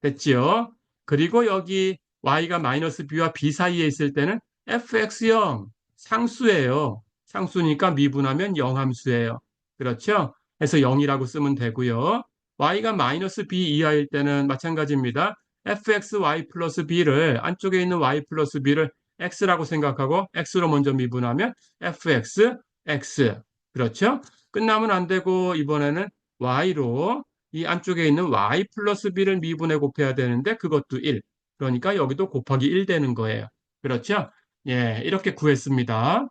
됐지요? 그리고 여기 y가 마이너스 b와 b 사이에 있을 때는 fx0 상수예요. 상수니까 미분하면 영함수예요. 그렇죠? 그래서 0이라고 쓰면 되고요. y가 마이너스 b 이하일 때는 마찬가지입니다. fxy 플러스 b를 안쪽에 있는 y 플러스 b를 x라고 생각하고 x로 먼저 미분하면 fx, x. 그렇죠? 끝나면 안 되고 이번에는 y로 이 안쪽에 있는 y 플러스 b를 미분해 곱해야 되는데 그것도 1. 그러니까 여기도 곱하기 1 되는 거예요. 그렇죠? 예, 이렇게 구했습니다.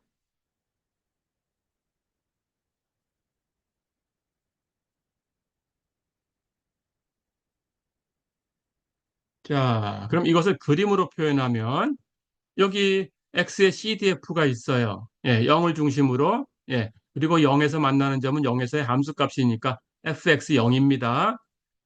자, 그럼 이것을 그림으로 표현하면 여기 x의 CDF가 있어요. 예, 0을 중심으로. 예, 그리고 0에서 만나는 점은 0에서의 함수값이니까 fx 0입니다.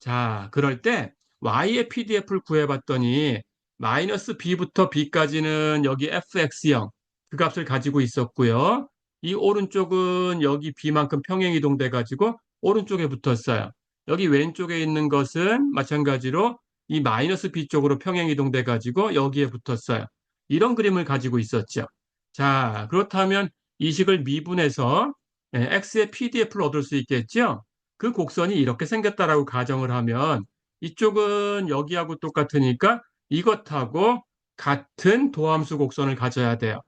자, 그럴 때 y의 PDF를 구해봤더니 마이너스 b부터 b까지는 여기 fx 0, 그 값을 가지고 있었고요. 이 오른쪽은 여기 b만큼 평행 이동돼 가지고 오른쪽에 붙었어요. 여기 왼쪽에 있는 것은 마찬가지로 이 마이너스 b 쪽으로 평행 이동돼 가지고 여기에 붙었어요. 이런 그림을 가지고 있었죠. 자, 그렇다면 이 식을 미분해서 x의 PDF를 얻을 수 있겠죠? 그 곡선이 이렇게 생겼다라고 가정을 하면 이쪽은 여기하고 똑같으니까 이것하고 같은 도함수 곡선을 가져야 돼요.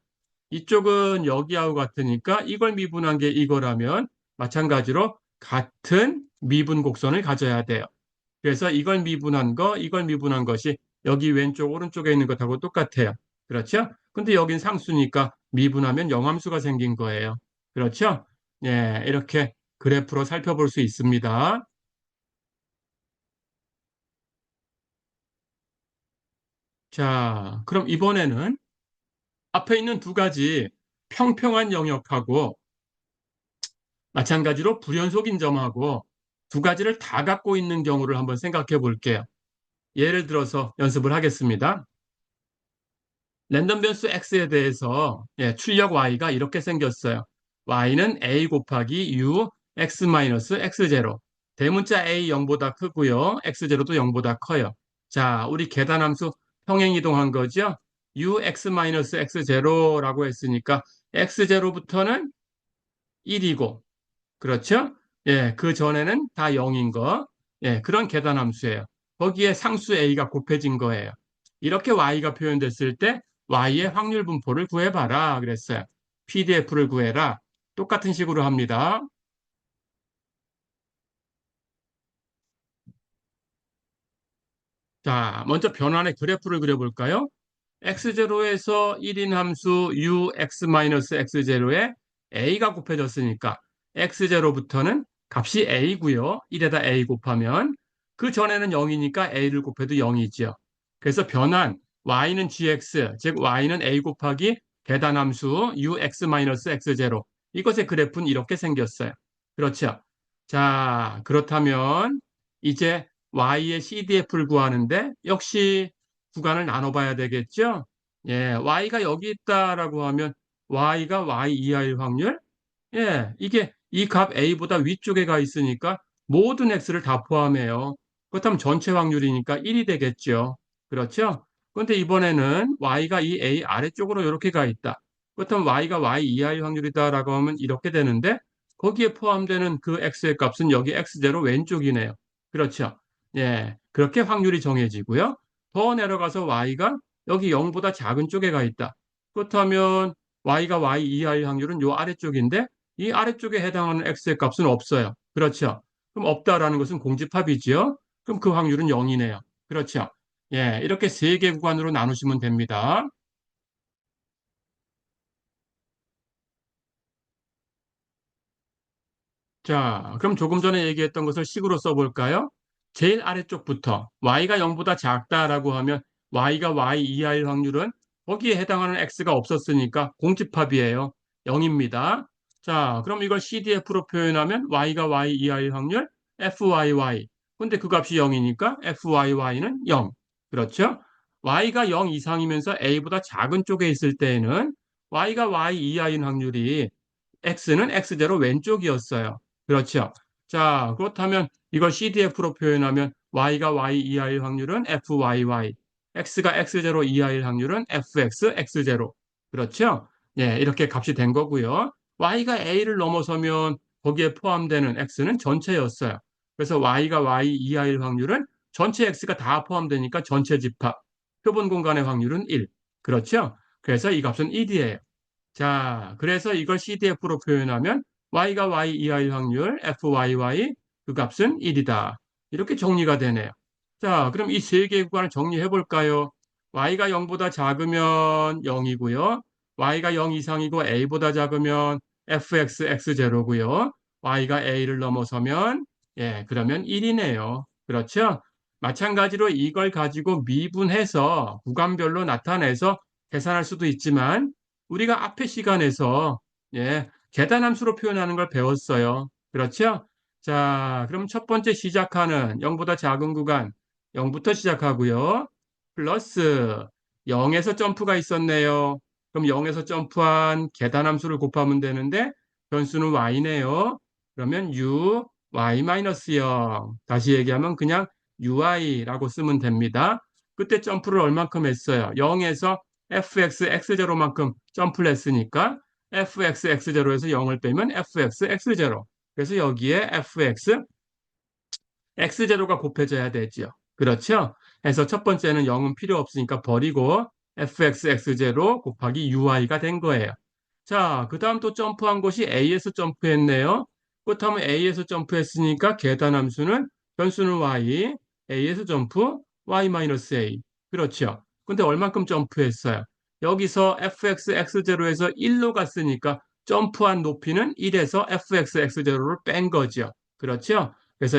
이쪽은 여기하고 같으니까 이걸 미분한 게 이거라면 마찬가지로 같은 미분 곡선을 가져야 돼요. 그래서 이걸 미분한 것이 여기 왼쪽, 오른쪽에 있는 것하고 똑같아요. 그렇죠? 근데 여긴 상수니까 미분하면 영함수가 생긴 거예요. 그렇죠? 예, 이렇게 그래프로 살펴볼 수 있습니다. 자, 그럼 이번에는 앞에 있는 두 가지 평평한 영역하고 마찬가지로 불연속인 점하고 두 가지를 다 갖고 있는 경우를 한번 생각해 볼게요. 예를 들어서 연습을 하겠습니다. 랜덤 변수 x에 대해서 출력 y가 이렇게 생겼어요. y는 a 곱하기 u x 마이너스 x0. 대문자 a 0보다 크고요. x0도 0보다 커요. 자, 우리 계단함수 평행 이동한 거죠. u x 마이너스 x0라고 했으니까 x0부터는 1이고 그렇죠? 예, 그 전에는 다 0인 거. 예, 그런 계단함수예요. 거기에 상수 a가 곱해진 거예요. 이렇게 y가 표현됐을 때 y의 확률 분포를 구해봐라 그랬어요. PDF를 구해라. 똑같은 식으로 합니다. 자, 먼저 변환의 그래프를 그려볼까요? x0에서 1인 함수 ux-x0에 a가 곱해졌으니까 x0부터는 값이 a고요. 1에다 a 곱하면 그 전에는 0이니까 a를 곱해도 0이죠. 그래서 변환 y는 gx, 즉 y는 a 곱하기 계단함수 ux-x0 이것의 그래프는 이렇게 생겼어요. 그렇죠? 자, 그렇다면 이제 y의 CDF를 구하는데 역시 구간을 나눠봐야 되겠죠? 예, y가 여기 있다라고 하면 y가 y 이하일 확률? 예, 이게 이 값 a보다 위쪽에 가 있으니까 모든 x를 다 포함해요. 그렇다면 전체 확률이니까 1이 되겠죠. 그렇죠? 그런데 이번에는 y가 이 a 아래쪽으로 이렇게 가 있다. 그렇다면 y가 y 이하일 확률이다라고 하면 이렇게 되는데 거기에 포함되는 그 x의 값은 여기 x0 왼쪽이네요. 그렇죠? 예, 그렇게 확률이 정해지고요. 더 내려가서 y가 여기 0보다 작은 쪽에 가 있다. 그렇다면 y가 y 이하일 확률은 요 아래쪽인데 이 아래쪽에 해당하는 x의 값은 없어요. 그렇죠? 그럼 없다라는 것은 공집합이지요. 그럼 그 확률은 0이네요. 그렇죠? 예, 이렇게 세 개 구간으로 나누시면 됩니다. 자, 그럼 조금 전에 얘기했던 것을 식으로 써볼까요? 제일 아래쪽부터 y가 0보다 작다라고 하면 y가 y 이하일 확률은 거기에 해당하는 x가 없었으니까 공집합이에요. 0입니다. 자, 그럼 이걸 CDF로 표현하면 y가 y 이하일 확률 fyy. 근데 그 값이 0이니까 fyy는 0. 그렇죠? y가 0 이상이면서 a보다 작은 쪽에 있을 때에는 y가 y 이하인 확률이 x는 x0 왼쪽이었어요. 그렇죠. 자, 그렇다면 이걸 CDF로 표현하면 y가 y 이하일 확률은 fyy, x가 x0 이하일 확률은 fx, x0. 그렇죠? 예, 이렇게 값이 된 거고요. y가 a를 넘어서면 거기에 포함되는 x는 전체였어요. 그래서 y가 y 이하일 확률은 전체 x가 다 포함되니까 전체 집합. 표본 공간의 확률은 1. 그렇죠? 그래서 이 값은 1이에요. 자, 그래서 이걸 CDF로 표현하면 y가 y 이하일 확률 FYY 그 값은 1이다. 이렇게 정리가 되네요. 자, 그럼 이 세 개의 구간을 정리해 볼까요? y가 0보다 작으면 0이고요. y가 0 이상이고 a보다 작으면 fx x0고요. y가 a를 넘어서면 그러면 1이네요. 그렇죠? 마찬가지로 이걸 가지고 미분해서 구간별로 나타내서 계산할 수도 있지만 우리가 앞의 시간에서 계단함수로 표현하는 걸 배웠어요. 그렇죠? 자, 그럼 첫 번째 시작하는 0보다 작은 구간 0부터 시작하고요. 플러스 0에서 점프가 있었네요. 그럼 0에서 점프한 계단함수를 곱하면 되는데 변수는 y네요. 그러면 u, y-0. 다시 얘기하면 그냥 ui라고 쓰면 됩니다. 그때 점프를 얼만큼 했어요? 0에서 fx x0만큼 점프를 했으니까 fx x0에서 0을 빼면 fx x0. 그래서 여기에 fx x0가 곱해져야 되죠. 그렇죠? 그래서 첫 번째는 0은 필요 없으니까 버리고 fx x0 곱하기 ui가 된 거예요. 자, 그 다음 또 점프한 곳이 a에서 점프했네요. 그렇다면 a에서 점프했으니까 계단함수는 변수는 y, a에서 점프 y-a. 그렇죠? 근데 얼만큼 점프했어요? 여기서 fx x0에서 1로 갔으니까 점프한 높이는 1에서 fx x0를 뺀 거죠. 그렇죠? 그래서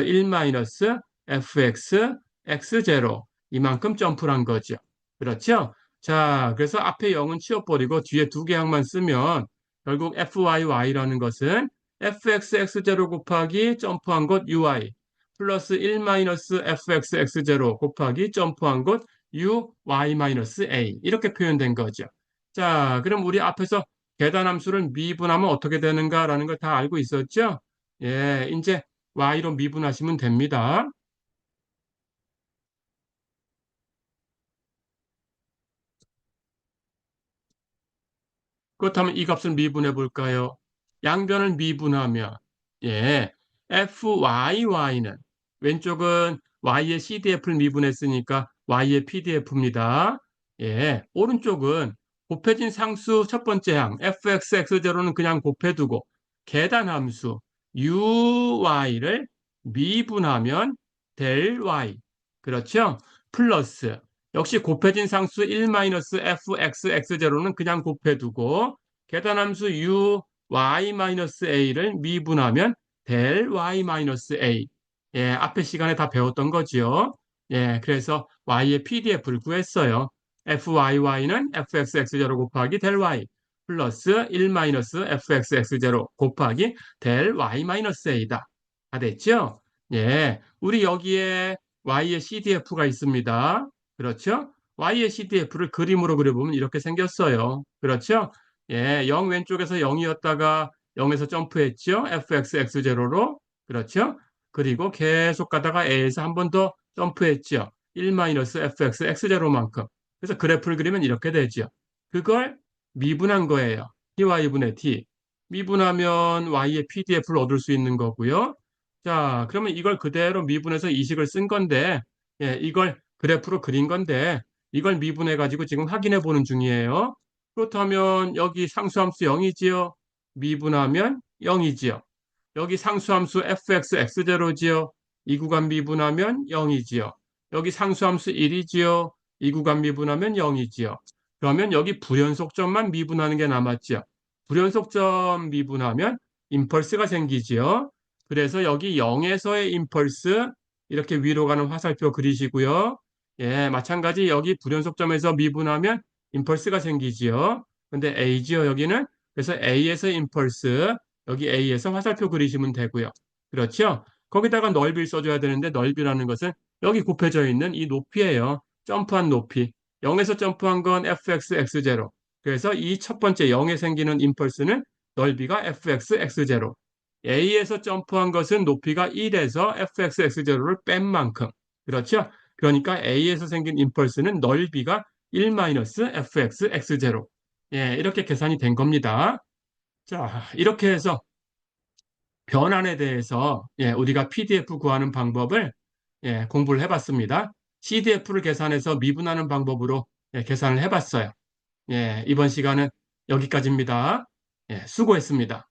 1-fx x0 이만큼 점프를 한 거죠. 그렇죠? 자, 그래서 앞에 0은 치워버리고 뒤에 두 개 항만 쓰면 결국 fyy라는 것은 fx x0 곱하기 점프한 곳 ui 플러스 1-fx x0 곱하기 점프한 곳 uy-a 이렇게 표현된 거죠. 자, 그럼 우리 앞에서 계단함수를 미분하면 어떻게 되는가라는 걸 다 알고 있었죠? 예, 이제 y로 미분하시면 됩니다. 그렇다면 이 값을 미분해 볼까요? 양변을 미분하면 fyy는 왼쪽은 y의 CDF를 미분했으니까 y의 PDF입니다. 오른쪽은 곱해진 상수 첫 번째 항 fxx0는 그냥 곱해두고 계단함수 uy를 미분하면 될 y 그렇죠? 플러스 역시 곱해진 상수 1-fxx0는 그냥 곱해두고 계단함수 u, y-a를 미분하면 될 y-a. 앞에 시간에 다 배웠던 거지요. 그래서 y의 PDF를 구했어요. fyy는 fxx0 곱하기 될 y 플러스 1-fxx0 곱하기 될 y-a다. 다 됐죠? 우리 여기에 y의 CDF가 있습니다. 그렇죠? y의 CDF를 그림으로 그려보면 이렇게 생겼어요. 그렇죠? 0 왼쪽에서 0이었다가 0에서 점프했죠? fxx0로. 그렇죠? 그리고 계속 가다가 a에서 한 번 더 점프했죠? 1-fxx0만큼. 그래서 그래프를 그리면 이렇게 되죠. 그걸 미분한 거예요. ty분의 t. 미분하면 y의 PDF를 얻을 수 있는 거고요. 자, 그러면 이걸 그대로 미분해서 이식을 쓴 건데, 이걸 그래프로 그린 건데, 이걸 미분해 가지고 지금 확인해 보는 중이에요. 그렇다면 여기 상수함수 0이지요? 미분하면 0이지요? 여기 상수함수 fx x0지요? 이 구간 미분하면 0이지요? 여기 상수함수 1이지요? 이 구간 미분하면 0이지요? 그러면 여기 불연속점만 미분하는 게 남았죠? 불연속점 미분하면 임펄스가 생기지요? 그래서 여기 0에서의 임펄스 이렇게 위로 가는 화살표 그리시고요. 마찬가지 여기 불연속점에서 미분하면 임펄스가 생기지요. 근데 A지요, 여기는. 그래서 A에서 임펄스, 여기 A에서 화살표 그리시면 되고요. 그렇죠? 거기다가 넓이를 써줘야 되는데 넓이라는 것은 여기 곱해져 있는 이 높이예요. 점프한 높이. 0에서 점프한 건 fx x0. 그래서 이 첫 번째 0에 생기는 임펄스는 넓이가 fx x0. A에서 점프한 것은 높이가 1에서 fxx0를 뺀 만큼. 그렇죠? 그러니까 A에서 생긴 임펄스는 넓이가 1-fxx0. 예, 이렇게 계산이 된 겁니다. 자, 이렇게 해서 변환에 대해서 예, 우리가 PDF 구하는 방법을 예, 공부를 해봤습니다. CDF를 계산해서 미분하는 방법으로 예, 계산을 해봤어요. 예, 이번 시간은 여기까지입니다. 예, 수고했습니다.